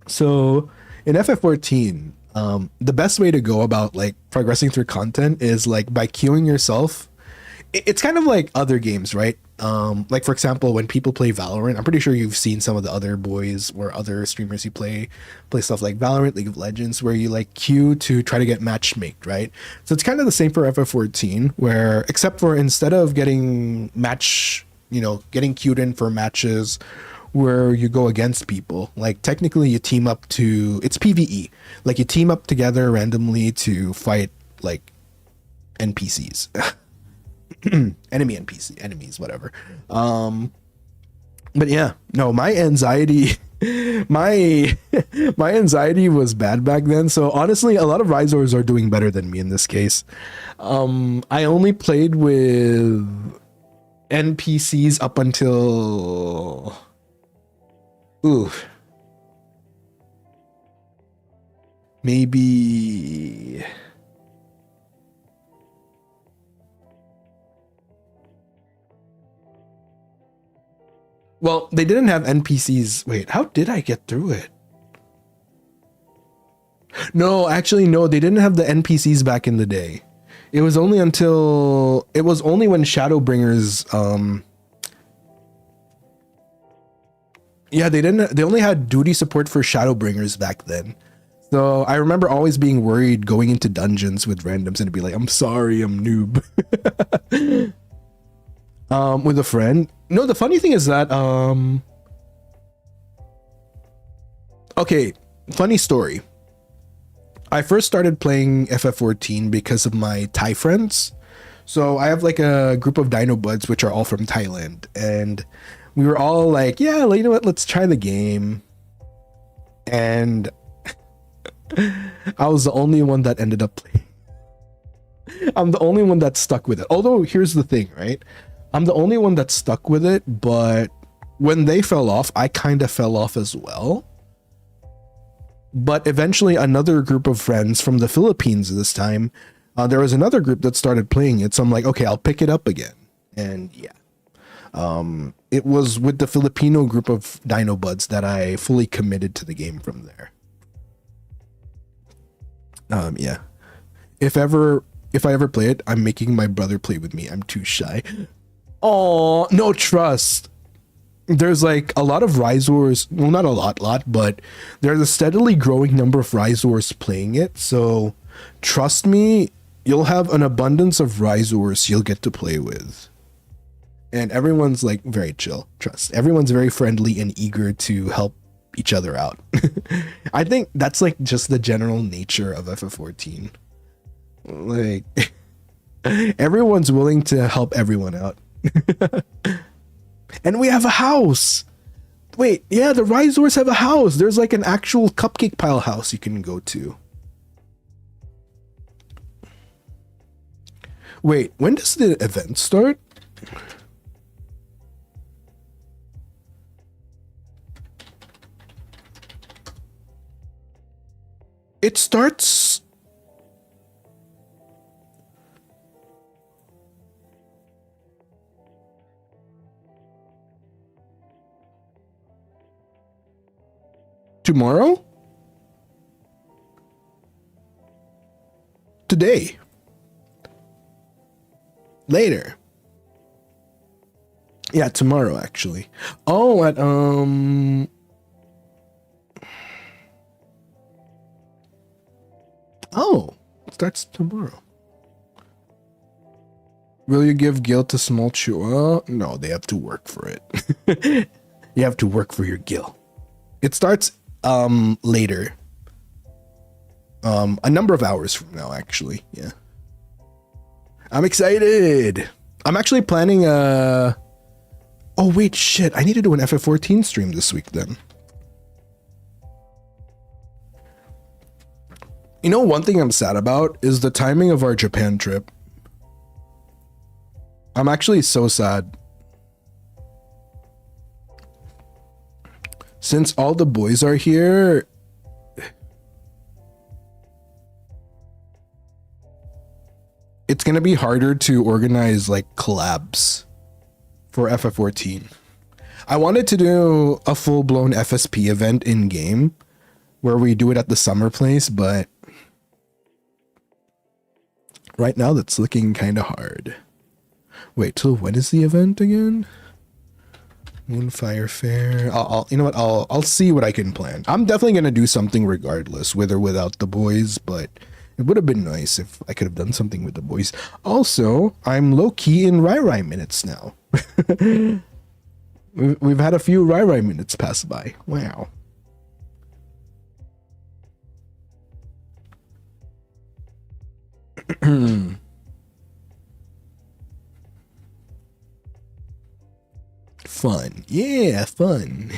So in FF14, the best way to go about like progressing through content is like by queuing yourself. It's kind of like other games, right? Like for example, when people play Valorant, I'm pretty sure you've seen some of the other boys or other streamers who play stuff like Valorant, League of Legends, where you like queue to try to get matchmaked, right? So it's kind of the same for FF14, where except for instead of getting getting queued in for matches where you go against people, like technically you team up it's PvE, like you team up together randomly to fight like NPCs. Enemies, whatever. But yeah, no, my anxiety my anxiety was bad back then. So honestly, a lot of Risors are doing better than me in this case. I only played with NPCs up until maybe well, they didn't have NPCs. Wait, how did I get through it? No, actually, no, they didn't have the NPCs back in the day. It was only when Shadowbringers, they only had duty support for Shadowbringers back then. So I remember always being worried going into dungeons with randoms and be like, I'm sorry, I'm noob. With a friend. No, the funny thing is that okay, funny story. I first started playing FF14 because of my Thai friends. So I have like a group of Dino buds which are all from Thailand, and we were all like, yeah, you know what, let's try the game. And I was the only one that ended up playing. I'm the only one that stuck with it. Although here's the thing, right? I'm the only one that stuck with it, but when they fell off, I kind of fell off as well. But eventually another group of friends from the Philippines this time, there was another group that started playing it. So I'm like, okay, I'll pick it up again. And yeah, it was with the Filipino group of Dino buds that I fully committed to the game from there. Yeah, if I ever play it, I'm making my brother play with me. I'm too shy. Oh, no, trust. There's like a lot of Risors, well, not a lot, but there's a steadily growing number of Risors playing it. So trust me, you'll have an abundance of Risors you'll get to play with. And everyone's like very chill. Trust. Everyone's very friendly and eager to help each other out. I think that's like just the general nature of FF14. Like everyone's willing to help everyone out. And we have a house. Wait, yeah, the Risors have a house. There's like an actual cupcake pile house you can go to. Wait, when does the event start? It starts tomorrow? Today? Later? Yeah, tomorrow actually. Oh, at oh, it starts tomorrow. Will you give gil to small chew? No, they have to work for it. You have to work for your gil. It starts later. A number of hours from now, actually. Yeah. I'm excited. I'm actually planning oh wait, shit. I need to do an FF14 stream this week then. You know, one thing I'm sad about is the timing of our Japan trip. I'm actually so sad. Since all the boys are here, it's gonna be harder to organize like collabs. for FF14. I wanted to do a full-blown FSP event in-game where we do it at the summer place, but right now that's looking kind of hard. Wait, till when is the event again? Moonfire Fair. I'll you know what? I'll see what I can plan. I'm definitely gonna do something regardless, with or without the boys, but it would have been nice if I could have done something with the boys. Also, I'm low-key in Rai minutes now. We've had a few Rai minutes pass by. Wow. Fun. Yeah, fun.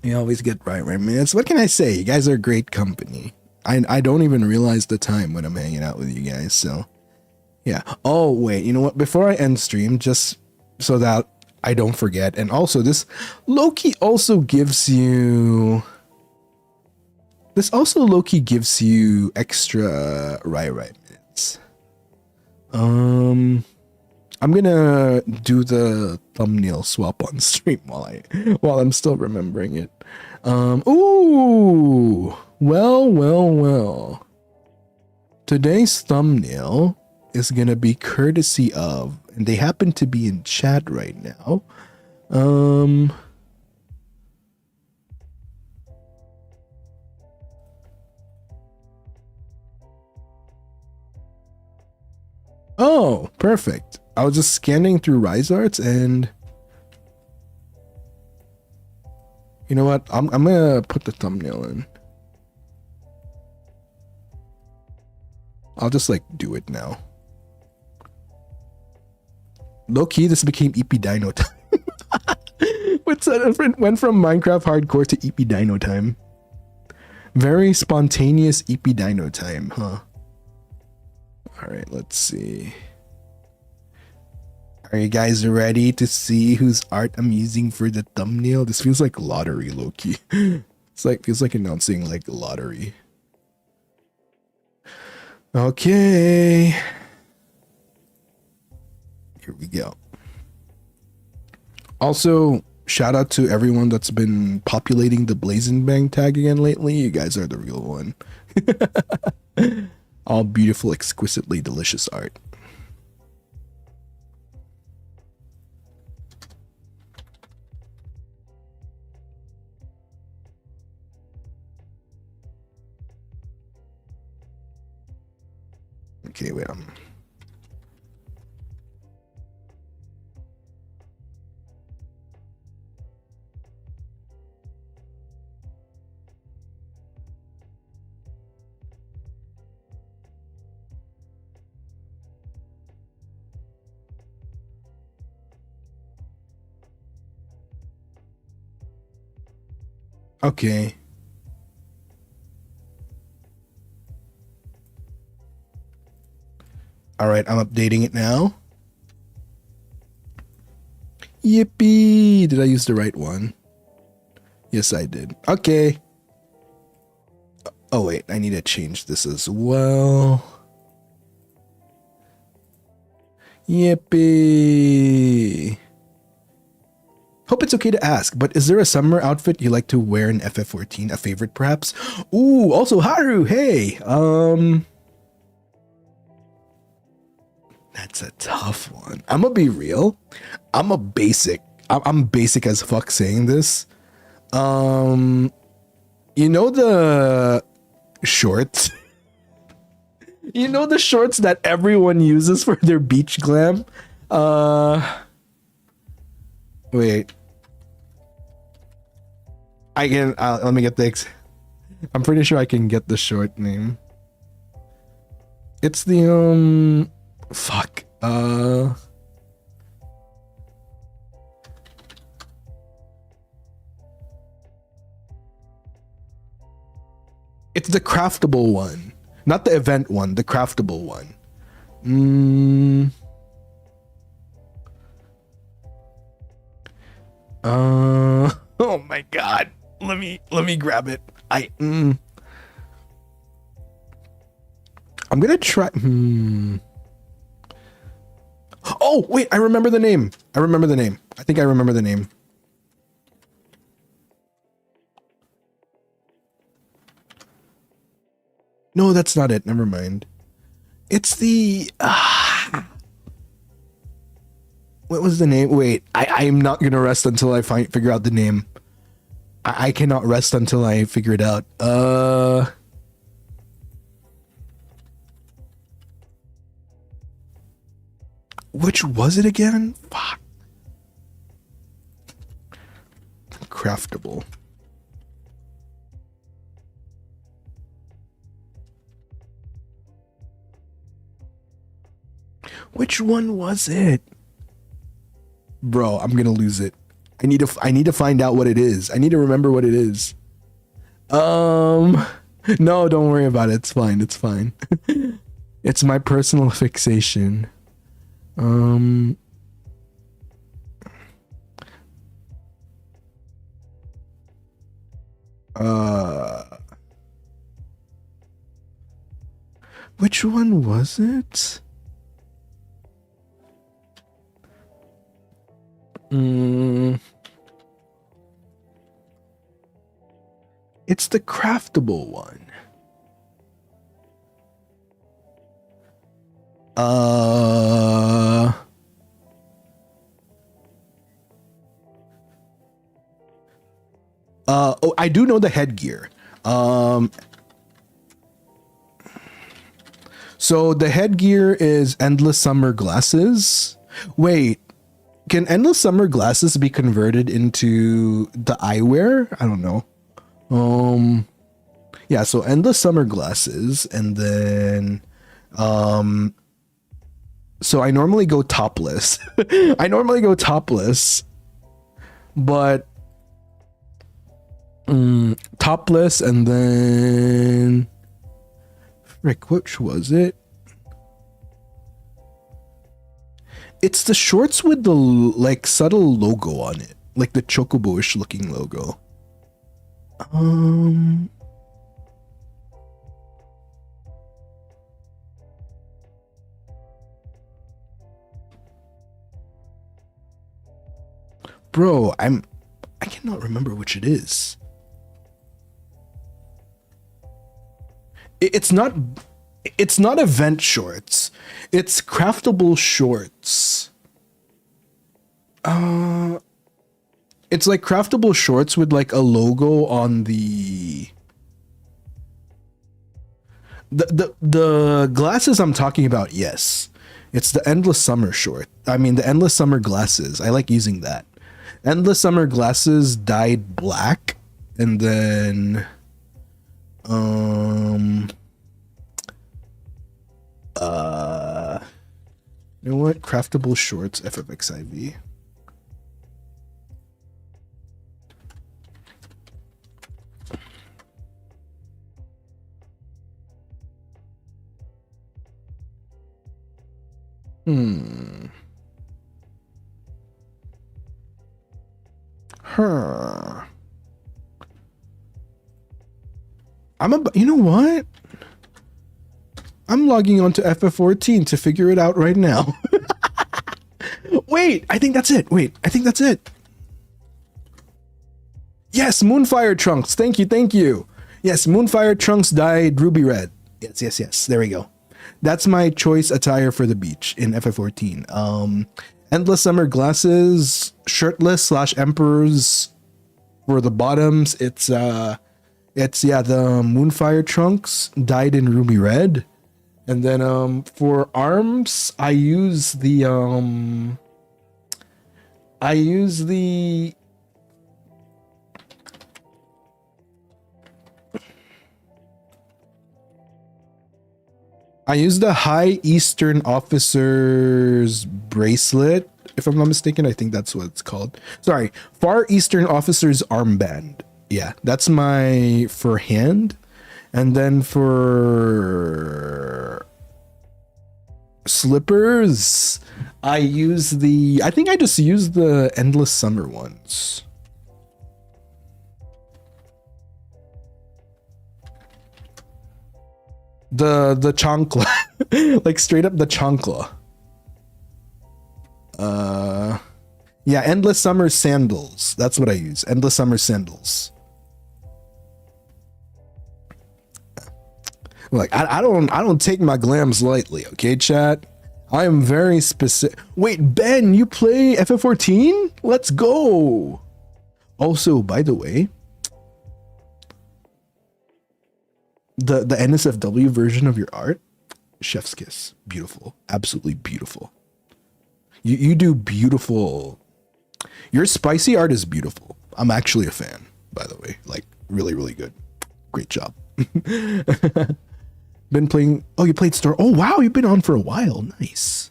You always get right minutes. What can I say? You guys are great company. I don't even realize the time when I'm hanging out with you guys, so yeah. Oh wait, you know what? Before I end stream, just so that I don't forget, and also this Loki also gives you extra Rai minutes. I'm gonna do the thumbnail swap on stream while I'm still remembering it. Ooh, well. Today's thumbnail is gonna be courtesy of, and they happen to be in chat right now. Oh, perfect. I was just scanning through Rise Arts, and you know what? I'm gonna put the thumbnail in. I'll just like do it now. Low key, this became eepy dino time. Went from Minecraft hardcore to eepy dino time. Very spontaneous eepy dino time, huh? All right, let's see. Are you guys ready to see whose art I'm using for the thumbnail? This feels like lottery, low-key. Feels like announcing like lottery. Okay. Here we go. Also, shout out to everyone that's been populating the Blazing Bang tag again lately. You guys are the real one. All beautiful, exquisitely delicious art. Okay, wait. Okay. All right, I'm updating it now. Yippee! Did I use the right one? Yes, I did. Okay. Oh, wait, I need to change this as well. Yippee! Hope it's okay to ask, but is there a summer outfit you like to wear in FF14? A favorite, perhaps? Ooh, also Haru, hey! That's a tough one. I'm gonna be real. I'm basic as fuck saying this. You know the shorts? You know the shorts that everyone uses for their beach glam? Wait. I can, let me get the, I'm pretty sure I can get the short name. It's the, fuck. It's the craftable one, not the event one. The craftable one. Oh my god. Let me grab it. I'm gonna try. Oh wait, I remember the name. I think I remember the name. No, that's not it. Never mind. It's the. What was the name? Wait, I'm not gonna rest until I figure out the name. I cannot rest until I figure it out. Which was it again? Fuck. Craftable. Which one was it? Bro, I'm gonna lose it. I need to find out what it is. I need to remember what it is. No, don't worry about it. It's fine. It's fine. It's my personal fixation. Which one was it? It's the craftable one. Oh, I do know the headgear. So the headgear is Endless Summer Glasses. Wait, can Endless Summer Glasses be converted into the eyewear? I don't know. Yeah, so Endless Summer Glasses, and then so I normally go topless. But topless, and then frick, which was it? It's the shorts with the like subtle logo on it, like the chocobo-ish looking logo. Bro, I cannot remember which it is. It's not event shorts. It's craftable shorts. It's like craftable shorts with like a logo on the glasses I'm talking about. Yes, it's the Endless Summer short. I mean the Endless Summer Glasses. I like using that. Endless Summer Glasses dyed black, and then you know what? Craftable shorts FFXIV. You know what? I'm logging on to FF14 to figure it out right now. Wait, I think that's it. Yes, Moonfire Trunks. Thank you. Yes, Moonfire Trunks dyed ruby red. Yes. There we go. That's my choice attire for the beach in FF14. Endless Summer Glasses, shirtless / emperors for the bottoms. It's the Moonfire Trunks dyed in ruby red. And then for arms, I use the High Eastern Officer's Bracelet, if I'm not mistaken. I think that's what it's called. Sorry, Far Eastern Officer's Armband. Yeah, that's my for hand. And then for slippers, I think I just use the endless summer ones. The chancla. Like straight up the chancla. Yeah, endless summer sandals. That's what I use. Endless summer sandals. Like I don't take my glams lightly, okay, chat? I am very specific. Wait, Ben, you play FF14? Let's go. Also, by the way, the NSFW version of your art, chef's kiss. Beautiful. Absolutely beautiful. You do beautiful. Your spicy art is beautiful. I'm actually a fan, by the way. Like, really, really good. Great job. Been playing. Oh, you played Star. Oh, wow. You've been on for a while. Nice.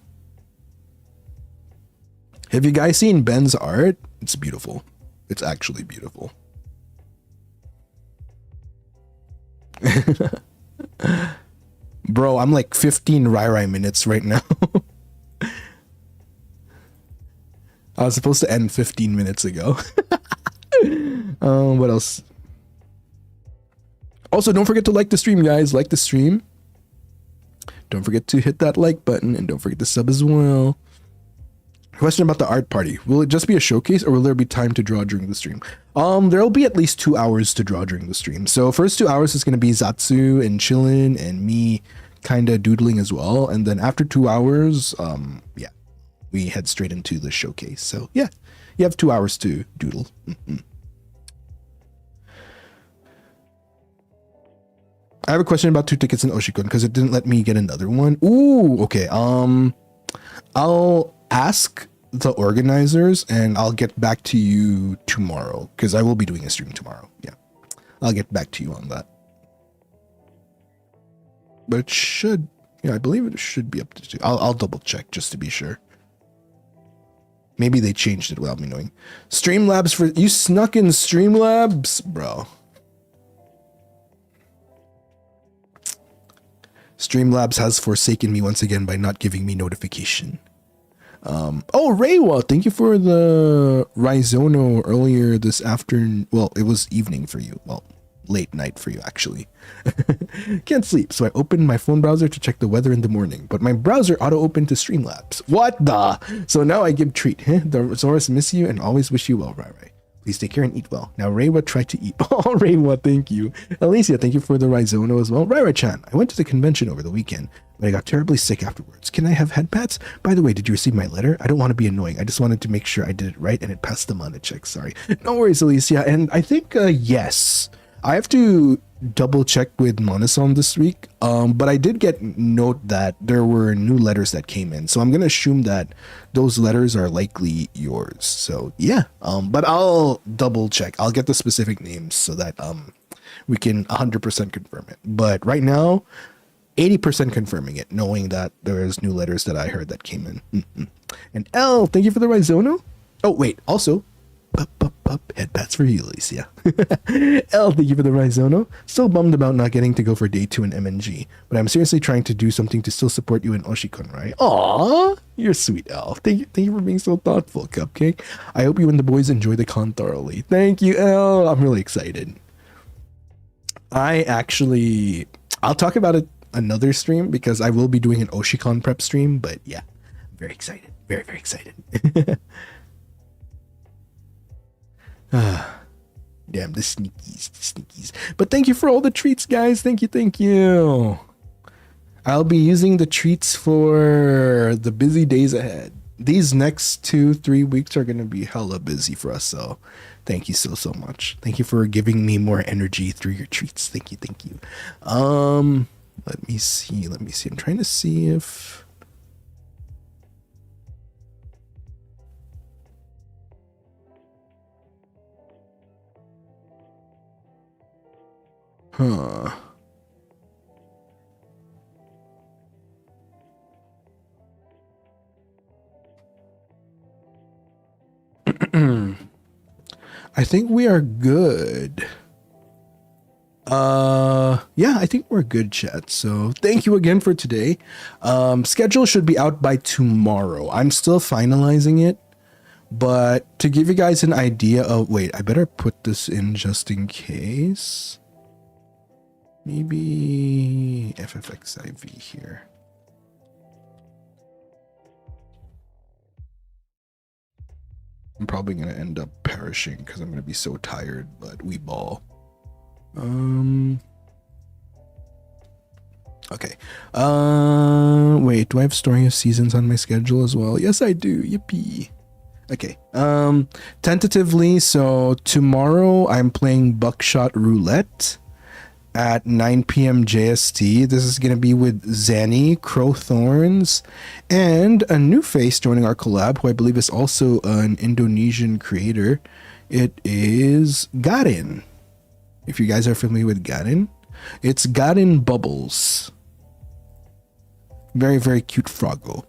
Have you guys seen Ben's art? It's beautiful. It's actually beautiful. Bro, I'm like 15 Rai minutes right now. I was supposed to end 15 minutes ago. What else? Also, don't forget to like the stream, guys. Like the stream. Don't forget to hit that like button and don't forget to sub as well. Question about the art party. Will it just be a showcase or will there be time to draw during the stream? There'll be at least 2 hours to draw during the stream. So first 2 hours is going to be Zatsu and chillin' and me kind of doodling as well. And then after 2 hours, yeah, we head straight into the showcase. So yeah, you have 2 hours to doodle. I have a question about 2 tickets in Oshikon because it didn't let me get another one. Ooh, okay. I'll ask the organizers and I'll get back to you tomorrow because I will be doing a stream tomorrow. Yeah, I'll get back to you on that. But it should, yeah, I believe it should be up to 2. I'll double check just to be sure. Maybe they changed it without me knowing. Streamlabs for you snuck in Streamlabs, bro. Streamlabs has forsaken me once again by not giving me notification. Oh, Reiwa, thank you for the Raizono earlier this afternoon. Well, it was evening for you. Well, late night for you, actually. Can't sleep, so I opened my phone browser to check the weather in the morning, but my browser auto-opened to Streamlabs. What the? So now I give treat. The Zoroas miss you and always wish you well, Rai. Please take care and eat well. Now, Reiwa, try to eat. Oh, Reiwa, thank you. Alicia, thank you for the Raizono as well. Rai-Chan, I went to the convention over the weekend, but I got terribly sick afterwards. Can I have head pats? By the way, did you receive my letter? I don't want to be annoying. I just wanted to make sure I did it right and it passed the mana check. Sorry. No worries, Alicia. And I think, yes. I have to double check with Monason this week, but I did get note that there were new letters that came in, so I'm gonna assume that those letters are likely yours. So yeah, but I'll double check. I'll get the specific names so that we can 100% confirm it. But right now, 80% confirming it, knowing that there's new letters that I heard that came in. And L, thank you for the Raizono. Oh wait, also. Head pats for you, Alicia. L, thank you for the Raizono. Still bummed about not getting to go for day 2 in MNG, but I'm seriously trying to do something to still support you in Oshikon, right? Aw, you're sweet, L. Thank you for being so thoughtful, Cupcake. I hope you and the boys enjoy the con thoroughly. Thank you, L. I'm really excited. I'll talk about it another stream because I will be doing an Oshikon prep stream, but yeah, I'm very excited. Very, very excited. Damn, the sneakies. But thank you for all the treats, guys. Thank you. I'll be using the treats for the busy days ahead. These next 2-3 weeks are going to be hella busy for us, so thank you so much. Thank you for giving me more energy through your treats. Thank you. Let me see. I'm trying to see if... Huh. I think we are good. Yeah, I think we're good, chat. So thank you again for today. Schedule should be out by tomorrow. I'm still finalizing it, but to give you guys an idea of, wait, I better put this in just in case. Maybe FFXIV here. I'm probably gonna end up perishing because I'm gonna be so tired, but we ball. Okay. Wait, do I have Story of Seasons on my schedule as well? Yes, I do. Yippee. Okay. Tentatively, so tomorrow I'm playing Buckshot Roulette at 9 p.m. JST. This is going to be with Zanny, Crowthorns, and a new face joining our collab, who I believe is also an Indonesian creator. It is Garin. If you guys are familiar with Garin, it's Garin Bubbles. Very, very cute froggo.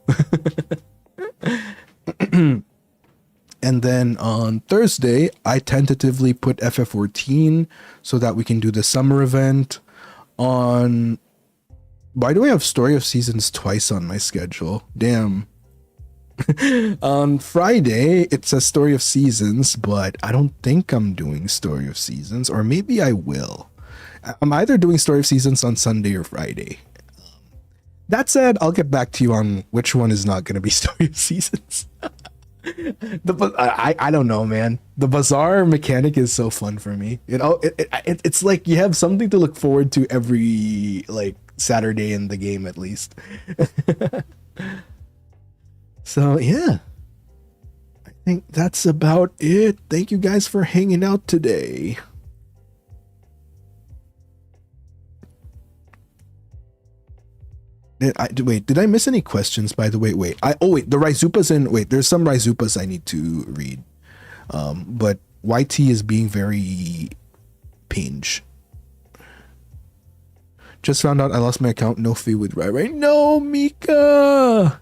And then on Thursday, I tentatively put FF14 so that we can do the summer event. By the way, I have Story of Seasons twice on my schedule. Damn. On Friday, it says Story of Seasons, but I don't think I'm doing Story of Seasons, or maybe I will. I'm either doing Story of Seasons on Sunday or Friday. That said, I'll get back to you on which one is not going to be Story of Seasons. I don't know, man. The bazaar mechanic is so fun for me. You know, it's like you have something to look forward to every like Saturday in the game at least. So yeah, I think that's about it. Thank you guys for hanging out today. Did I miss any questions, by the way? Wait, the Raizupas there's some Raizupas I need to read. But YT is being very pinch. Just found out I lost my account. No fee with Rai. No, Mika!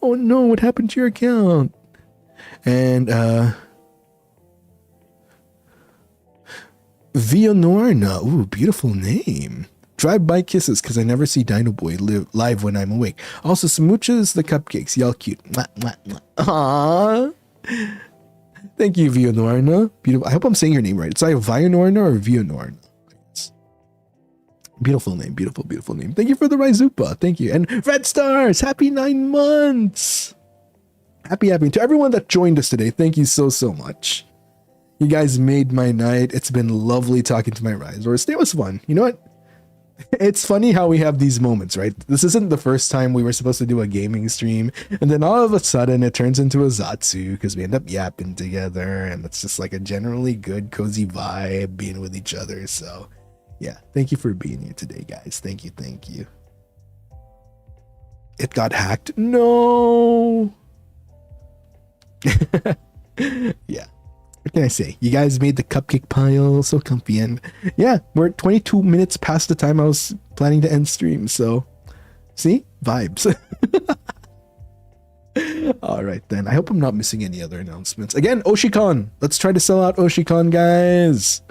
Oh no, what happened to your account? And, Vionorna. Ooh, beautiful name. Drive-by kisses, because I never see Dinoboi live when I'm awake. Also, smooches the cupcakes. Y'all cute. Mwah, mwah, mwah. Aww. Thank you, Vionorna. Beautiful. I hope I'm saying your name right. It's either Vionorna or Vionorna. Beautiful name. Beautiful, beautiful name. Thank you for the Raizupa. Thank you. And Red Stars, happy 9 months. Happy. To everyone that joined us today, thank you so much. You guys made my night. It's been lovely talking to my Risers. It was fun. You know what? It's funny how we have these moments, right? This isn't the first time we were supposed to do a gaming stream, and then all of a sudden it turns into a Zatsu because we end up yapping together, and it's just like a generally good, cozy vibe being with each other. So, yeah, thank you for being here today, guys. Thank you. It got hacked. No. Yeah. What can I say? You guys made the cupcake pile so comfy, and yeah, we're 22 minutes past the time I was planning to end stream. So, see, vibes. All right then. I hope I'm not missing any other announcements. Again, Oshicon. Let's try to sell out Oshicon, guys.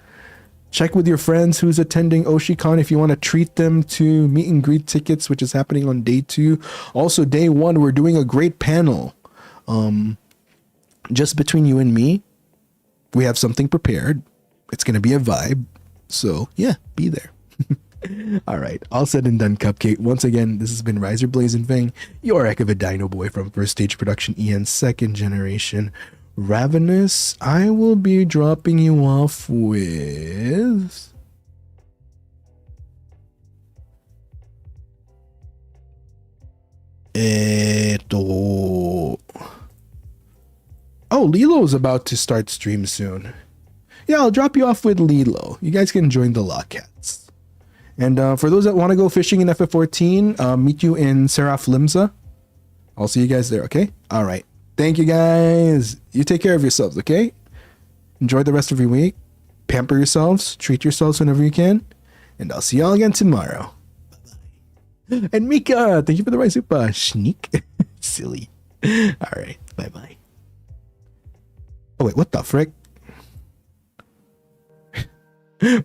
Check with your friends who's attending Oshicon if you want to treat them to meet and greet tickets, which is happening on day 2. Also, day 1, we're doing a great panel. Just between you and me. We have something prepared. It's going to be a vibe. So, yeah, be there. All right. All said and done, Cupcake. Once again, this has been Riser Blazing Fang, your Echo of a Dinoboi from First Stage Production EN 2nd Generation. Ravenous, I will be dropping you off with... Oh, Lilo's about to start stream soon. Yeah, I'll drop you off with Lilo. You guys can join the Lockcats. And for those that want to go fishing in FF14, meet you in Seraph Limsa. I'll see you guys there, okay? All right. Thank you, guys. You take care of yourselves, okay? Enjoy the rest of your week. Pamper yourselves. Treat yourselves whenever you can. And I'll see y'all again tomorrow. Bye-bye. And Mika, thank you for the right super. Sneak. Silly. All right. Bye-bye. Oh, wait, what the frick?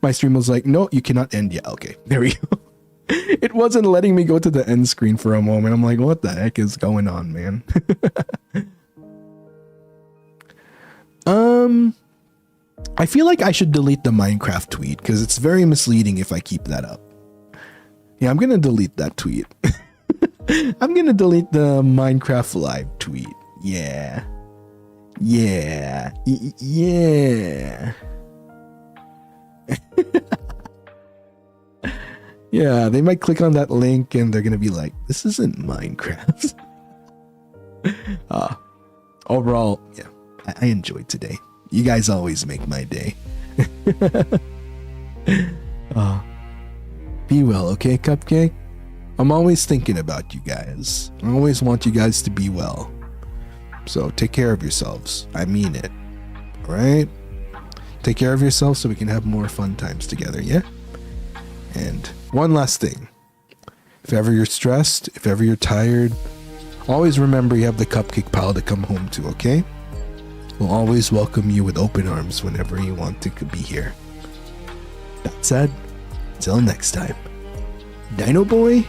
My stream was like, no, you cannot end yet. Okay, there we go. It wasn't letting me go to the end screen for a moment. I'm like, what the heck is going on, man? I feel like I should delete the Minecraft tweet because it's very misleading if I keep that up. Yeah, I'm gonna delete that tweet. I'm gonna delete the Minecraft live tweet. Yeah. Yeah. Yeah. Yeah, they might click on that link and they're gonna be like, this isn't Minecraft. Overall, yeah, I enjoyed today. You guys always make my day. Be well, okay, Cupcake? I'm always thinking about you guys. I always want you guys to be well. So take care of yourselves. I mean it. Alright? Take care of yourselves so we can have more fun times together, yeah? And one last thing. If ever you're stressed, if ever you're tired, always remember you have the Cupcake Pal to come home to, okay? We'll always welcome you with open arms whenever you want to be here. That said, until next time, Dinoboi